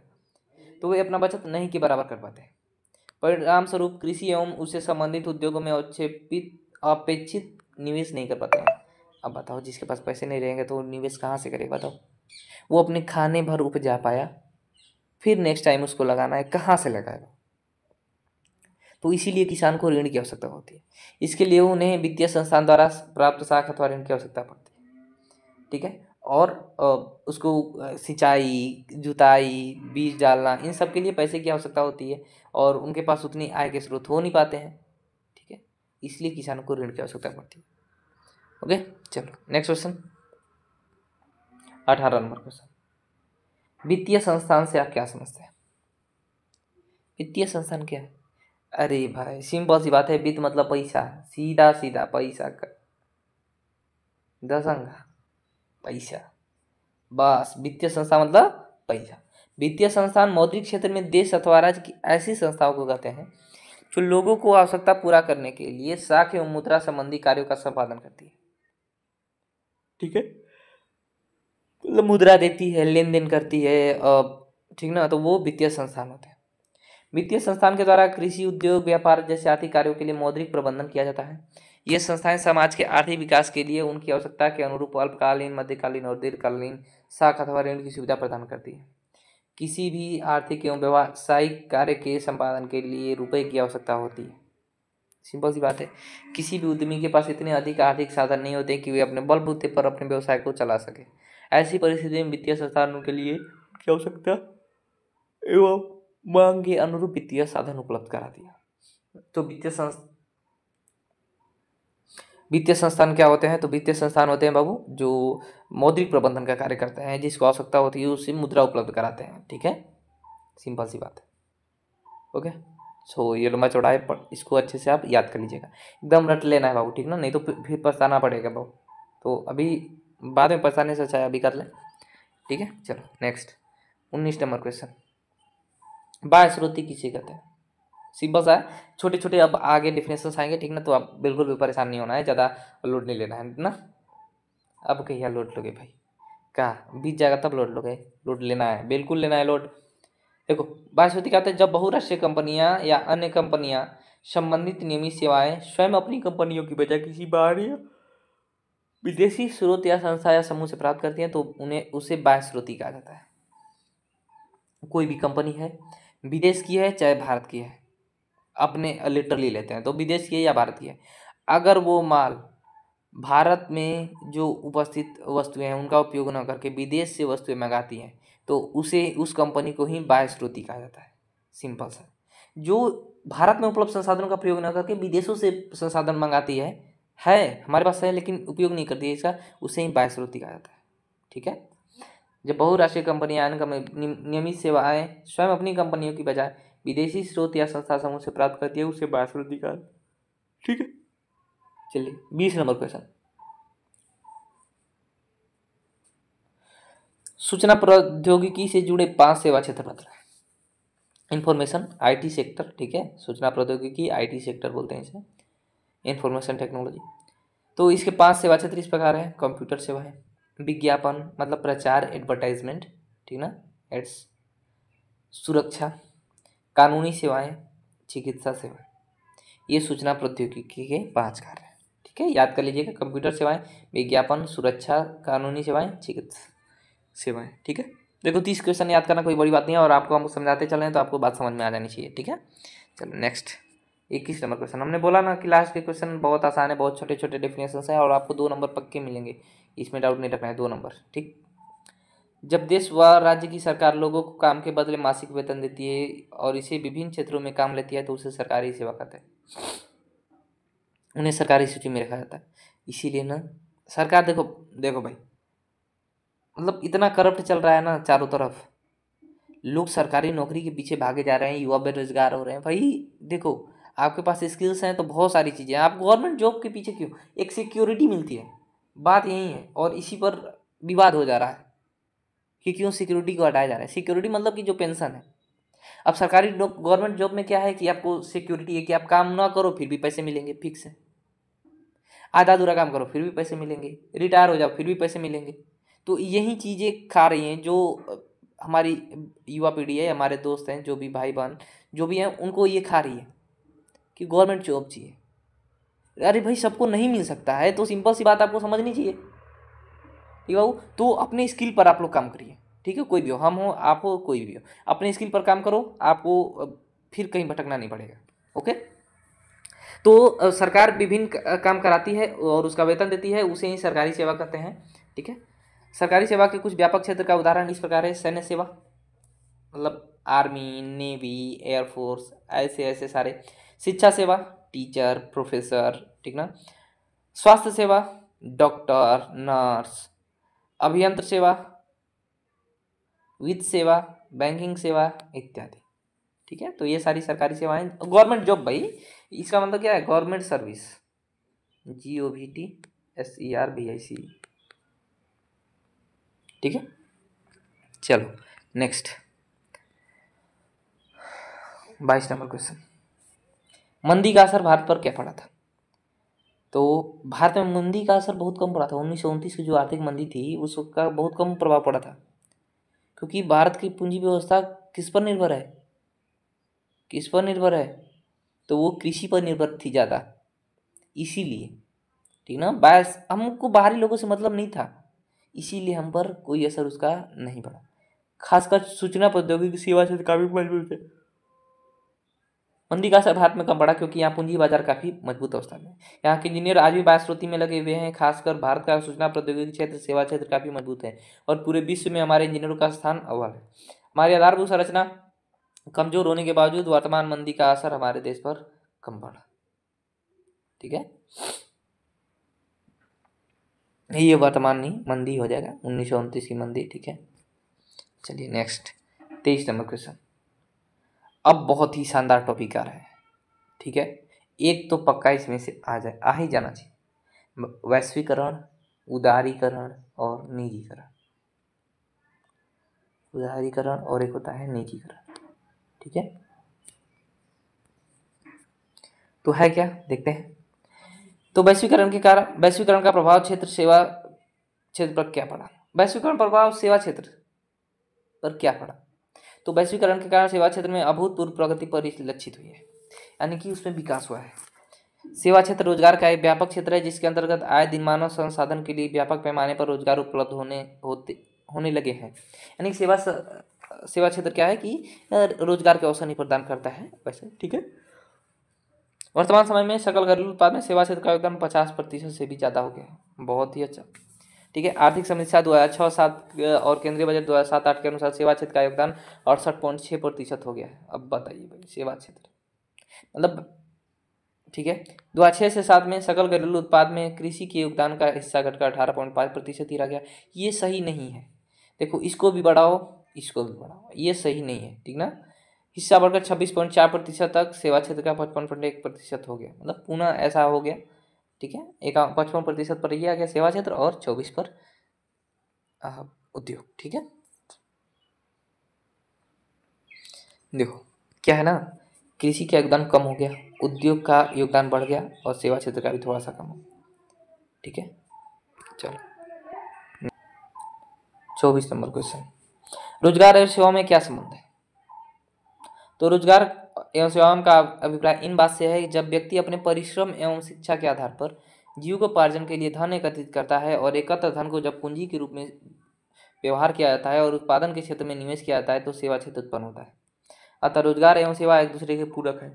Speaker 1: तो वे अपना बचत नहीं के बराबर कर पाते हैं। परिणाम स्वरूप कृषि एवं उससे संबंधित उद्योगों में अपेक्षित निवेश नहीं कर पाते हैं। अब बताओ, जिसके पास पैसे नहीं रहेंगे तो निवेश कहाँ से करेगा बताओ। वो अपने खाने भर उपजा पाया, फिर नेक्स्ट टाइम उसको लगाना है, कहाँ से लगाएगा। तो इसीलिए किसान को ऋण की आवश्यकता होती है। इसके लिए उन्हें वित्तीय संस्थान द्वारा प्राप्त साख अथवा ऋण की आवश्यकता पड़ती है। ठीक है। और उसको सिंचाई, जुताई, बीज डालना, इन सब के लिए पैसे की आवश्यकता होती है और उनके पास उतनी आय के स्रोत हो नहीं पाते हैं। ठीक है, इसलिए किसानों को ऋण की आवश्यकता पड़ती है। ओके, चलो नेक्स्ट क्वेश्चन, 18 नंबर क्वेश्चन। वित्तीय संस्थान से आप क्या समझते हैं? वित्तीय संस्थान क्या है? अरे भाई सिंपल सी बात है, वित्त मतलब पैसा, सीधा सीधा पैसा का दसंगा पैसा, बस। वित्तीय संस्था मतलब पैसा। वित्तीय संस्थान मौद्रिक क्षेत्र में देश अथवा राज्य की ऐसी संस्थाओं को कहते हैं जो लोगों को आवश्यकता पूरा करने के लिए साख एवं मुद्रा संबंधी कार्यों का संपादन करती है। ठीक है, मतलब मुद्रा देती है, लेन देन करती है, ठीक ना, तो वो वित्तीय संस्थान होते हैं। वित्तीय संस्थान के द्वारा कृषि, उद्योग, व्यापार जैसे आर्थिक कार्यों के लिए मौद्रिक प्रबंधन किया जाता है। ये संस्थाएं समाज के आर्थिक विकास के लिए उनकी आवश्यकता के अनुरूप अल्पकालीन, मध्यकालीन और दीर्घकालीन साख अथवा ऋण की सुविधा प्रदान करती है। किसी भी आर्थिक एवं व्यावसायिक कार्य के संपादन के लिए रुपए की आवश्यकता होती है। सिंपल सी बात है, किसी भी उद्यमी के पास इतने अधिक आर्थिक साधन नहीं होते कि वे अपने बलबूते पर अपने व्यवसाय को चला सके। ऐसी परिस्थिति में वित्तीय संस्थानों के लिए की आवश्यकता एवं मांग के अनुरूप वित्तीय साधन उपलब्ध करा दिया। तो वित्तीय संस्थान क्या होते हैं? तो वित्तीय संस्थान होते हैं बाबू जो मौद्रिक प्रबंधन का कार्य करते हैं, जिसको आवश्यकता होती है उससे मुद्रा उपलब्ध कराते हैं। ठीक है, सिंपल सी बात है। ओके, सो ये लंबा चौड़ा है, पर इसको अच्छे से आप याद कर लीजिएगा, एकदम रट लेना है बाबू, ठीक ना, नहीं तो फिर पछताना पड़ेगा बाबू। तो अभी बाद में पछताने से अच्छा है अभी कर लें। ठीक है, चलो नेक्स्ट 19 नंबर क्वेश्चन। बाह्य स्रोत किसे कहते हैं? सिंपल सा है, छोटे छोटे अब आगे डिफिनेशन आएंगे, ठीक ना, तो आप बिल्कुल भी परेशान नहीं होना है, ज़्यादा लोड नहीं लेना है ना। अब कहिए लोड लोगे भाई, कहाँ बीत जाएगा तब लोड लोगे? लोड लेना है, बिल्कुल लेना है लोड। देखो, बाह्य कहते हैं जब बहुराष्ट्रीय कंपनियां या अन्य कंपनियां संबंधित नियमित सेवाएं स्वयं अपनी कंपनियों की बजाय किसी बाहरी विदेशी स्रोत या संस्था या समूह से प्राप्त करती हैं, तो उन्हें उसे बाह्य स्रोत कहा जाता है। कोई भी कंपनी है, विदेश की है चाहे भारत की है, अपने लिटरली लेते हैं तो विदेश की है या भारत की है, अगर वो माल भारत में जो उपस्थित वस्तुएं हैं उनका उपयोग न करके विदेश से वस्तुएं मंगाती हैं, तो उसे उस कंपनी को ही बाह्य स्रोत कहा जाता है। सिंपल सा, जो भारत में उपलब्ध संसाधनों का प्रयोग न करके विदेशों से संसाधन मंगाती है हमारे पास है लेकिन उपयोग नहीं करती है इसका, उसे ही बाह्य स्रोत कहा जाता है। ठीक है, जब बहुराष्ट्रीय कंपनियां नियमित सेवाएं स्वयं अपनी कंपनियों की बजाय विदेशी स्रोत या संस्था समूह से प्राप्त करती है, उसे बाह्य स्रोत कहा। ठीक है, चलिए 20 नंबर क्वेश्चन। सूचना प्रौद्योगिकी से जुड़े 5 सेवा क्षेत्र बता रहे हैं। इंफॉर्मेशन, आईटी सेक्टर, ठीक है, सूचना प्रौद्योगिकी आईटी सेक्टर बोलते हैं इसे, इंफॉर्मेशन टेक्नोलॉजी। तो इसके 5 सेवा क्षेत्र इस प्रकार हैं। कंप्यूटर सेवा है, विज्ञापन मतलब प्रचार, एडवर्टाइजमेंट, ठीक ना, एड्स, सुरक्षा, कानूनी सेवाएं, चिकित्सा सेवाएं, ये सूचना प्रौद्योगिकी के 5 कार्य हैं। ठीक है, याद कर लीजिएगा, कंप्यूटर सेवाएं, विज्ञापन, सुरक्षा, कानूनी सेवाएं, चिकित्सा सेवाएं। ठीक है, देखो 30 क्वेश्चन याद करना कोई बड़ी बात नहीं है, और आपको हम समझाते चल रहे हैं तो आपको बात समझ में आ जानी चाहिए। ठीक है, चलो नेक्स्ट 21 नंबर क्वेश्चन। हमने बोला ना कि लास्ट के क्वेश्चन बहुत आसान है, बहुत छोटे छोटे डेफिनेशन है और आपको 2 नंबर पक्के मिलेंगे, इसमें डाउट नहीं रखना है, 2 नंबर। ठीक, जब देश व राज्य की सरकार लोगों को काम के बदले मासिक वेतन देती है और इसे विभिन्न क्षेत्रों में काम लेती है, तो उसे सरकारी सेवा कहते हैं, उन्हें सरकारी सूची में रखा जाता है। इसीलिए ना सरकार, देखो देखो भाई, मतलब इतना करप्ट चल रहा है ना चारों तरफ, लोग सरकारी नौकरी के पीछे भागे जा रहे हैं, युवा बेरोजगार हो रहे हैं। भाई देखो, आपके पास स्किल्स हैं तो बहुत सारी चीज़ें, आप गवर्नमेंट जॉब के पीछे क्यों? एक सिक्योरिटी मिलती है, बात यही है, और इसी पर विवाद हो जा रहा है कि क्यों सिक्योरिटी को हटाया जा रहा है। सिक्योरिटी मतलब कि जो पेंशन है, अब सरकारी गवर्नमेंट जॉब में क्या है कि आपको सिक्योरिटी है कि आप काम ना करो फिर भी पैसे मिलेंगे, फिक्स है, आधा अधूरा काम करो फिर भी पैसे मिलेंगे, रिटायर हो जाओ फिर भी पैसे मिलेंगे। तो यही चीज़ें खा रही हैं जो हमारी युवा पीढ़ी है, हमारे दोस्त हैं, जो भी भाई बहन जो भी हैं, उनको ये खा रही है कि गवर्नमेंट जॉब चाहिए। अरे भाई सबको नहीं मिल सकता है, तो सिंपल सी बात आपको समझनी चाहिए, ठीक है बाबू। तो अपने स्किल पर आप लोग काम करिए, ठीक है, कोई भी हो, हम हो, आप हो, कोई भी हो, अपने स्किल पर काम करो, आपको फिर कहीं भटकना नहीं पड़ेगा। ओके। तो सरकार विभिन्न काम कराती है और उसका वेतन देती है, उसे ही सरकारी सेवा कहते हैं, ठीक है। सरकारी सेवा के कुछ व्यापक क्षेत्र का उदाहरण इस प्रकार है: सैन्य सेवा, मतलब आर्मी, नेवी, एयरफोर्स, ऐसे ऐसे सारे। शिक्षा सेवा, टीचर, प्रोफेसर, ठीक ना। स्वास्थ्य सेवा, डॉक्टर, नर्स। अभियंत्र सेवा, वित्त सेवा, बैंकिंग सेवा इत्यादि, ठीक है। तो ये सारी सरकारी सेवाएं, गवर्नमेंट जॉब भाई, इसका मतलब क्या है, गवर्नमेंट सर्विस, GOVTSERVIC, ठीक है। चलो नेक्स्ट 22 नंबर क्वेश्चन, मंदी का असर भारत पर क्या पड़ा था? तो भारत में मंदी का असर बहुत कम पड़ा था। 1929 की जो आर्थिक मंदी थी उसका बहुत कम प्रभाव पड़ा था, क्योंकि भारत की पूंजी व्यवस्था किस पर निर्भर है, किस पर निर्भर है, तो वो कृषि पर निर्भर थी ज़्यादा, इसीलिए, ठीक ना। बस हमको बाहरी लोगों से मतलब नहीं था, इसीलिए हम पर कोई असर उसका नहीं पड़ा। खासकर सूचना प्रौद्योगिकी सेवा क्षेत्र काफी मजबूत है। मंदी का असर भारत में कम पड़ा क्योंकि यहाँ पूंजी बाजार काफी मजबूत अवस्था में। यहाँ के इंजीनियर आज भी बाह्य स्रोती में लगे हुए हैं। खासकर भारत का सूचना प्रौद्योगिकी क्षेत्र, सेवा क्षेत्र काफी मजबूत है और पूरे विश्व में हमारे इंजीनियरों का स्थान अव्वल है। हमारी आधारभूत संरचना कमजोर होने के बावजूद वर्तमान मंदी का असर हमारे देश पर कम पड़ा, ठीक है। ये वर्तमान नहीं, मंदी हो जाएगा, 1929 की मंदी, ठीक है। चलिए नेक्स्ट 23 नंबर क्वेश्चन। अब बहुत ही शानदार टॉपिक आ रहा है, ठीक है। एक तो पक्का इसमें से आ ही जाना चाहिए: वैश्वीकरण, उदारीकरण और निजीकरण। उदारीकरण और एक होता है निजीकरण, ठीक है। तो है क्या, देखते हैं। तो वैश्वीकरण का प्रभाव क्षेत्र सेवा क्षेत्र पर क्या पड़ा? वैश्वीकरण प्रभाव सेवा क्षेत्र पर क्या पड़ा? तो वैश्वीकरण के कारण सेवा क्षेत्र में अभूतपूर्व प्रगति परिलक्षित हुई है, यानी कि उसमें विकास हुआ है। सेवा क्षेत्र रोजगार का एक व्यापक क्षेत्र है जिसके अंतर्गत आए दिन मानव संसाधन के लिए व्यापक पैमाने पर रोजगार उपलब्ध होने लगे हैं। यानी सेवा क्षेत्र क्या है कि रोजगार के अवसर नहीं प्रदान करता है वैसे, ठीक है। वर्तमान समय में सकल घरेलू उत्पाद में सेवा क्षेत्र का योगदान 50% से भी ज़्यादा हो गया है, बहुत ही अच्छा, ठीक है। आर्थिक समीक्षा 2006-07 और केंद्रीय बजट 2007-08 के अनुसार सेवा क्षेत्र का योगदान 68.6% हो गया है। अब बताइए भाई, सेवा क्षेत्र मतलब, ठीक है, 2006 से 7 में सकल घरेलू उत्पाद में कृषि के योगदान का हिस्सा घटकर 18.5% ही रह गया। ये सही नहीं है, देखो इसको भी बढ़ाओ, इसको भी बढ़ाओ, ये सही नहीं है, ठीक ना। हिस्सा बढ़कर 26.4% तक, सेवा क्षेत्र का 55.1% हो गया, मतलब पुनः ऐसा हो गया, ठीक है। 55% पर यह आ गया सेवा क्षेत्र और 24 पर उद्योग, ठीक है। देखो क्या है ना, कृषि का योगदान कम हो गया, उद्योग का योगदान बढ़ गया और सेवा क्षेत्र का भी थोड़ा सा कम हो गया, ठीक है। चलो 24 नंबर क्वेश्चन, रोजगार और सेवा में क्या संबंध है? तो रोजगार एवं सेवाओं का अभिप्राय इन बात से है कि जब व्यक्ति अपने परिश्रम एवं शिक्षा के आधार पर जीविकोपार्जन के लिए धन एकत्रित करता है और एकत्र धन को जब पूंजी के रूप में व्यवहार किया जाता है और उत्पादन के क्षेत्र में निवेश किया जाता है तो सेवा क्षेत्र उत्पन्न होता है। अतः रोजगार एवं सेवा एक दूसरे के पूरक है।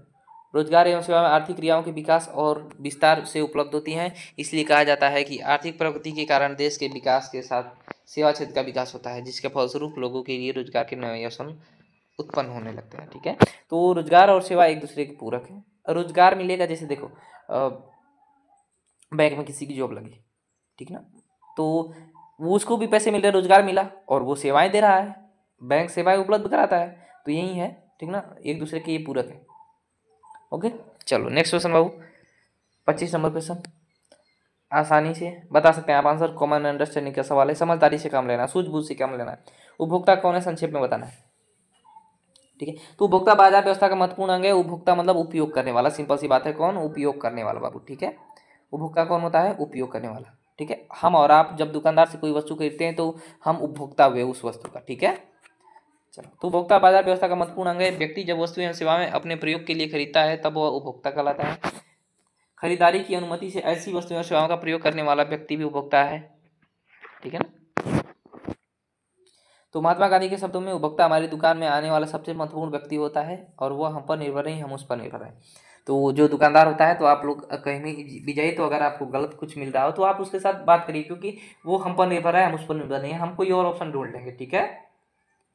Speaker 1: रोजगार एवं सेवा में आर्थिक क्रियाओं के विकास और विस्तार से उपलब्ध होती हैं, इसलिए कहा जाता है कि आर्थिक प्रगति के कारण देश के विकास के साथ सेवा क्षेत्र का विकास होता है, जिसके फलस्वरूप लोगों के लिए रोजगार के नए अवसर उत्पन्न होने लगते हैं, ठीक है। तो रोजगार और सेवा एक दूसरे के पूरक है। रोजगार मिलेगा, जैसे देखो बैंक में किसी की जॉब लगी, ठीक ना, तो वो उसको भी पैसे मिल रहे, रोजगार मिला और वो सेवाएं दे रहा है, बैंक सेवाएं उपलब्ध कराता है, तो यही है, ठीक ना, एक दूसरे के ये पूरक है। ओके, चलो नेक्स्ट क्वेश्चन बाबू, 25 नंबर क्वेश्चन। आसानी से बता सकते हैं आप आंसर, कॉमन अंडरस्टैंडिंग का सवाल है, समझदारी से काम लेना है, सूझबूझ से काम लेना है। उपभोक्ता कौन है, संक्षेप में बताना है, ठीक है। तो उपभोक्ता बाजार व्यवस्था का महत्वपूर्ण अंग है। उपभोक्ता मतलब उपयोग करने वाला, सिंपल सी बात है, कौन, उपयोग करने वाला बाबू, ठीक है। उपभोक्ता कौन होता है, उपयोग करने वाला, ठीक है। हम और आप जब दुकानदार से कोई वस्तु खरीदते हैं तो हम उपभोक्ता हुए उस वस्तु का, ठीक है। चलो, तो उपभोक्ता बाजार व्यवस्था का महत्वपूर्ण अंग है। व्यक्ति जब वस्तु एवं सेवाएं अपने प्रयोग के लिए खरीदता है तब वह उपभोक्ता कहलाता है। खरीदारी की अनुमति से ऐसी वस्तुओं और सेवाओं का प्रयोग करने वाला व्यक्ति भी उपभोक्ता है, ठीक है ना। तो महात्मा गांधी के शब्दों में उपभोक्ता हमारी दुकान में आने वाला सबसे महत्वपूर्ण व्यक्ति होता है और वह हम पर निर्भर नहीं, हम उस पर निर्भर हैं। तो जो दुकानदार होता है, तो आप लोग कहीं भी जाइए तो अगर आपको गलत कुछ मिल रहा हो तो आप उसके साथ बात करिए, क्योंकि वो हम पर निर्भर है, हम उस पर निर्भर नहीं है, हम कोई और ऑप्शन ढूंढ लेंगे, ठीक है।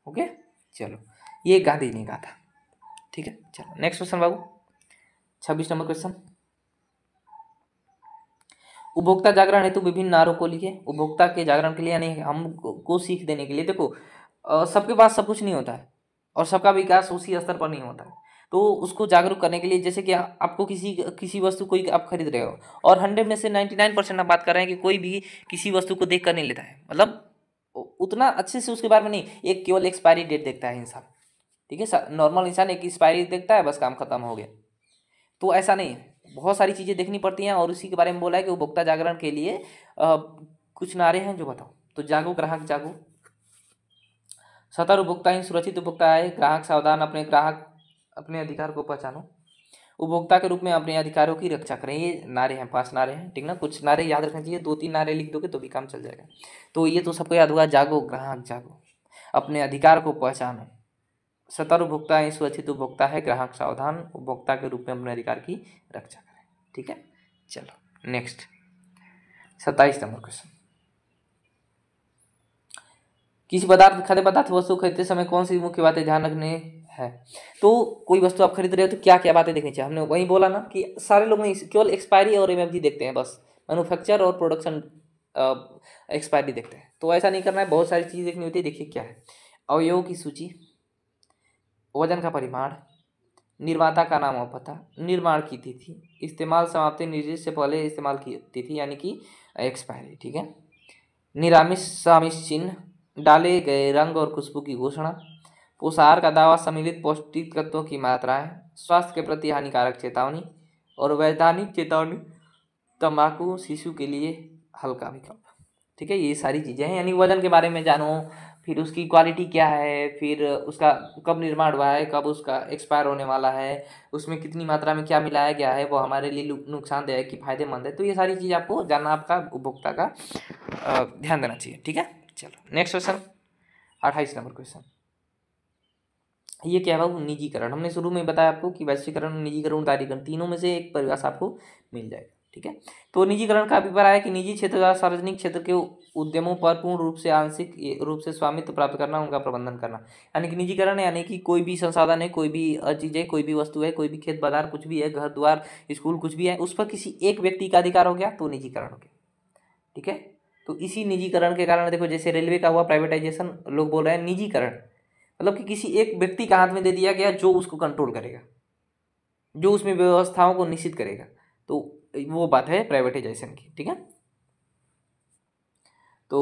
Speaker 1: ओके, चलो, ये गांधी ने कहा था, ठीक है। चलो नेक्स्ट क्वेश्चन बाबू, 26 नंबर क्वेश्चन। उपभोक्ता जागरण हेतु विभिन्न नारों को लिखे। उपभोक्ता के जागरण के लिए यानी हमको सीख देने के लिए, देखो सबके पास सब कुछ नहीं होता है और सबका विकास उसी स्तर पर नहीं होता है। तो उसको जागरूक करने के लिए, जैसे कि आपको किसी वस्तु कोई आप खरीद रहे हो और 100 में से 99% आप बात कर रहे हैं कि कोई भी किसी वस्तु को देख कर नहीं लेता है, मतलब उतना अच्छे से उसके बारे में नहीं, एक केवल एक्सपायरी डेट देखता है इंसान, ठीक है। नॉर्मल इंसान एक एक्सपायरी देखता है, बस काम खत्म हो गया। तो ऐसा नहीं है, बहुत सारी चीज़ें देखनी पड़ती हैं और उसी के बारे में बोला है कि उपभोक्ता जागरण के लिए कुछ नारे हैं जो बताओ। तो जागो ग्राहक जागो, सतर्क उपभोक्ता ही सुरक्षित उपभोक्ता है, ग्राहक सावधान, अपने अधिकार को पहचानो, उपभोक्ता के रूप में अपने अधिकारों की रक्षा करें। ये नारे हैं, 5 नारे हैं, ठीक ना। कुछ नारे याद रखना चाहिए, 2-3 नारे लिख दोगे तो भी काम चल जाएगा। तो ये तो सबको याद हुआ, जागो ग्राहक जागो, अपने अधिकार को पहचानो, सतर्क उपभोक्ता है सुरक्षित उपभोक्ता है, ग्राहक सावधान, उपभोक्ता के रूप में अपने अधिकार की रक्षा करें, ठीक है। चलो नेक्स्ट 27 नंबर क्वेश्चन। किसी खाद्य पदार्थ वस्तु खरीदते समय कौन सी मुख्य बातें ध्यान रखने हैं। तो कोई वस्तु आप खरीद रहे हो तो क्या क्या बातें देखनी चाहिए, हमने वही बोला ना कि सारे लोग नहीं, केवल एक्सपायरी और एमएफजी देखते हैं, बस मैन्युफैक्चर और प्रोडक्शन एक्सपायरी देखते हैं। तो ऐसा नहीं करना है, बहुत सारी चीज़ देखनी होती है। देखिए क्या है, अवयवों की सूची, वजन का परिमाण, निर्माता का नाम और पता, निर्माण की तिथि, इस्तेमाल समाप्ति निर्देश से पहले इस्तेमाल की तिथि यानी कि एक्सपायरी, ठीक है। निरामिष सामिष चिन्ह, डाले गए रंग और खुशबू की घोषणा, पोषाहार का दावा, सम्मिलित पौष्टिक तत्वों की मात्राएं, स्वास्थ्य के प्रति हानिकारक चेतावनी और वैधानिक चेतावनी, तंबाकू शिशु के लिए हल्का विकल्प, ठीक है। ये सारी चीज़ें हैं, यानी वजन के बारे में जानो, फिर उसकी क्वालिटी क्या है, फिर उसका कब निर्माण हुआ है, कब उसका एक्सपायर होने वाला है, उसमें कितनी मात्रा में क्या मिलाया गया है, वो हमारे लिए नुकसानदेह है कि फायदेमंद है। तो ये सारी चीज़ आपको जानना, आपका उपभोक्ता का ध्यान देना चाहिए, ठीक है। चलो नेक्स्ट क्वेश्चन, 28 नंबर क्वेश्चन। ये क्या है बाबू, निजीकरण। हमने शुरू में बताया आपको कि वैश्वीकरण, निजीकरण, उदारीकरण, तीनों में से एक परिभाषा आपको मिल जाएगा, ठीक है। तो निजीकरण का अभिप्राय है कि निजी क्षेत्र या सार्वजनिक क्षेत्र के उद्यमों पर पूर्ण रूप से आंशिक रूप से स्वामित्व प्राप्त करना, उनका प्रबंधन करना। यानी कि निजीकरण यानी कि कोई भी संसाधन है, कोई भी चीज़ है, कोई भी वस्तु है, कोई भी खेत बाजार कुछ भी है, घर द्वार स्कूल कुछ भी है, उस पर किसी एक व्यक्ति का अधिकार हो गया तो निजीकरण हो गया, ठीक है। तो इसी निजीकरण के कारण देखो, जैसे रेलवे का हुआ प्राइवेटाइजेशन, लोग बोल रहे हैं निजीकरण, मतलब कि किसी एक व्यक्ति का हाथ में दे दिया गया जो उसको कंट्रोल करेगा, जो उसमें व्यवस्थाओं को निश्चित करेगा। तो वो बात है प्राइवेटाइजेशन की, ठीक है। तो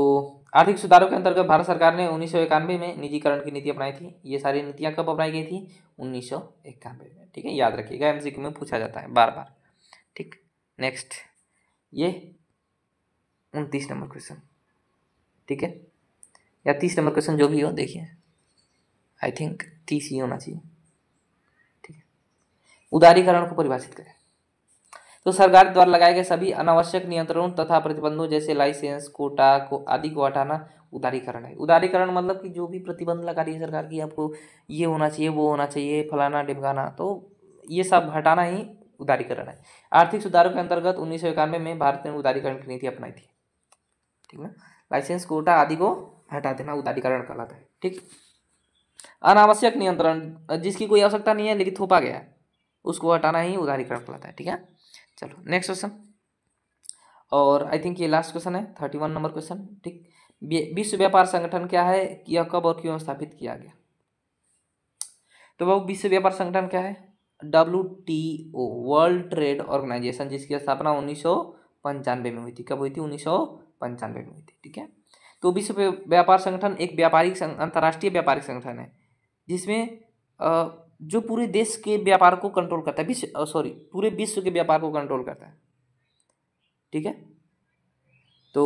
Speaker 1: आर्थिक सुधारों के अंतर्गत भारत सरकार ने 1991 में निजीकरण की नीति अपनाई थी। ये सारी नीतियां कब अपनाई गई थी, 1991 में, ठीक है। याद रखिएगा, एमसीक्यू में पूछा जाता है बार बार, ठीक। नेक्स्ट, ये 29 नंबर क्वेश्चन, ठीक है, या 30 नंबर क्वेश्चन, जो भी हो देखिए, आई थिंक 30 ही होना चाहिए, ठीक है। उदारीकरण को परिभाषित करें। तो सरकार द्वारा लगाए गए सभी अनावश्यक नियंत्रणों तथा प्रतिबंधों जैसे लाइसेंस, कोटा को आदि को हटाना उदारीकरण है। उदारीकरण मतलब कि जो भी प्रतिबंध लगा रही है सरकार की, आपको ये होना चाहिए, वो होना चाहिए, फलाना ढिमकाना, तो ये सब हटाना ही उदारीकरण है। आर्थिक सुधारों के अंतर्गत 1991 में भारत ने उदारीकरण की नीति अपनाई थी, ठीक ना। लाइसेंस, कोटा आदि को हटा देना उदारीकरण कहलाता है, ठीक। अनावश्यक नियंत्रण, जिसकी कोई आवश्यकता नहीं है लेकिन थोपा गया है, उसको हटाना ही उदारीकरण कहलाता है, ठीक है। चलो नेक्स्ट क्वेश्चन, और आई थिंक ये लास्ट क्वेश्चन है, 31 नंबर क्वेश्चन, ठीक। विश्व व्यापार संगठन क्या है, यह कब और क्यों स्थापित किया गया। तो वो विश्व व्यापार संगठन क्या है, WTO, वर्ल्ड ट्रेड ऑर्गेनाइजेशन, जिसकी स्थापना 1995 में हुई थी। कब हुई थी, 1995 में हुई थी, ठीक है। तो विश्व व्यापार संगठन एक व्यापारिक अंतर्राष्ट्रीय व्यापारिक संगठन है, जिसमें जो पूरे देश के व्यापार को कंट्रोल करता है, पूरे विश्व के व्यापार को कंट्रोल करता है, ठीक है। तो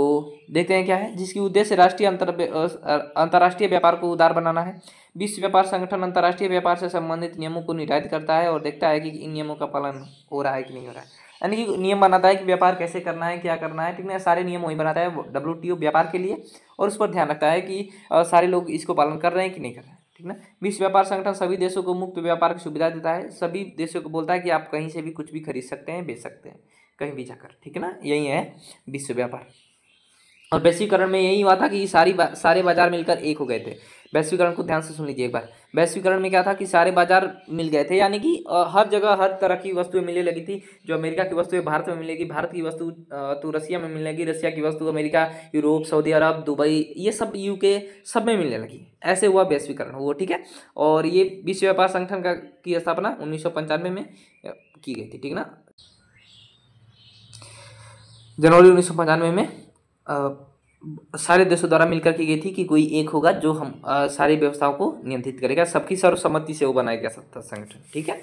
Speaker 1: देखते हैं क्या है, जिसकी उद्देश्य राष्ट्रीय अंतर्राष्ट्रीय व्यापार को उदार बनाना है। विश्व व्यापार संगठन अंतर्राष्ट्रीय व्यापार से संबंधित नियमों को निर्धारित करता है और देखता है कि इन नियमों का पालन हो रहा है कि नहीं हो रहा है। यानी कि नियम बनाता है कि व्यापार कैसे करना है, क्या करना है, ठीक है। सारे नियम वही बनाता है WTO व्यापार के लिए, और उस पर ध्यान रखता है कि सारे लोग इसको पालन कर रहे हैं कि नहीं कर रहे हैं, ठीक ना। विश्व व्यापार संगठन सभी देशों को मुक्त व्यापार की सुविधा देता है। सभी देशों को बोलता है कि आप कहीं से भी कुछ भी खरीद सकते हैं, बेच सकते हैं, कहीं भी जाकर, ठीक है ना। यही है विश्व व्यापार। और वैश्वीकरण में यही हुआ था कि सारे बाजार मिलकर एक हो गए थे। वैश्वीकरण को ध्यान से सुन लीजिए एक बार। वैश्वीकरण में क्या था कि सारे बाजार मिल गए थे, यानी कि हर जगह हर तरह की वस्तुएं मिलने लगी थी। जो अमेरिका की वस्तुएं भारत में मिलेगी, भारत की वस्तु तो रसिया में मिलने लगी, रसिया की वस्तु अमेरिका, यूरोप, सऊदी अरब, दुबई, ये सब UK सब में मिलने लगी। ऐसे हुआ वैश्वीकरण हुआ, ठीक है। और ये विश्व व्यापार संगठन की स्थापना 1995 में की गई थी, ठीक ना। जनवरी 1995 में सारे देशों द्वारा मिलकर की गई थी कि कोई एक होगा जो हम सारी व्यवस्थाओं को नियंत्रित करेगा। सबकी सर्वसम्मति से वो बनाया गया सकता संगठन, ठीक है।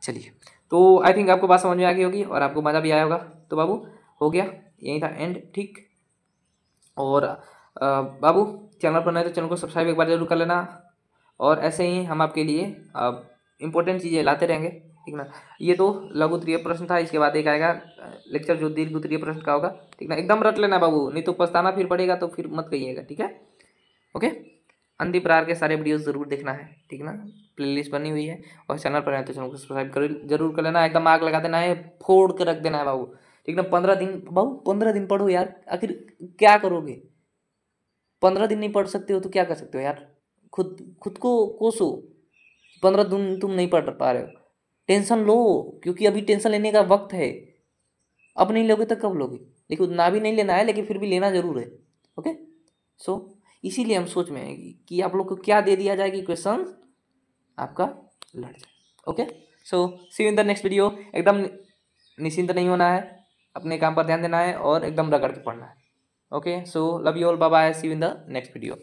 Speaker 1: चलिए, तो आई थिंक आपको बात समझ में आ गई होगी और आपको मज़ा भी आया होगा। तो बाबू हो गया, यही था एंड, ठीक। और बाबू चैनल पर नए तो चैनल को सब्सक्राइब एक बार जरूर कर लेना, और ऐसे ही हम आपके लिए इम्पोर्टेंट चीज़ें लाते रहेंगे, ठीक ना। ये तो लघु उत्तरीय प्रश्न था, इसके बाद एक आएगा लेक्चर जो दीर्घ उत्तरीय प्रश्न का होगा, ठीक ना। एकदम रट लेना बाबू, नहीं तो पछताना फिर पड़ेगा, तो फिर मत कहिएगा, ठीक है। ओके, अंतिम प्रहार के सारे वीडियोस जरूर देखना है, ठीक ना। प्लेलिस्ट बनी हुई है, और चैनल पर आए तो चैनल को सब्सक्राइब जरूर कर लेना। एकदम आग लगा देना है, फोड़ के रख देना है बाबू, ठीक ना। 15 दिन बाबू, 15 दिन पढ़ो यार, आखिर क्या करोगे। 15 दिन नहीं पढ़ सकते हो तो क्या कर सकते हो यार, खुद को कोसो। 15 दिन तुम नहीं पढ़ पा रहे हो, टेंशन लो, क्योंकि अभी टेंशन लेने का वक्त है। अब नहीं लोगे तो कब लोगे। लेकिन उतना भी नहीं लेना है, लेकिन फिर भी लेना जरूर है। ओके, सो इसीलिए हम सोच में हैं कि आप लोग को क्या दे दिया जाए कि क्वेश्चन आपका लड़ जाए। Okay, so see you in the next video. एकदम निश्चिंत नहीं होना है, अपने काम पर ध्यान देना है, और एकदम रगड़ के पढ़ना है। Okay, so love you all, bye bye, see you in the next video.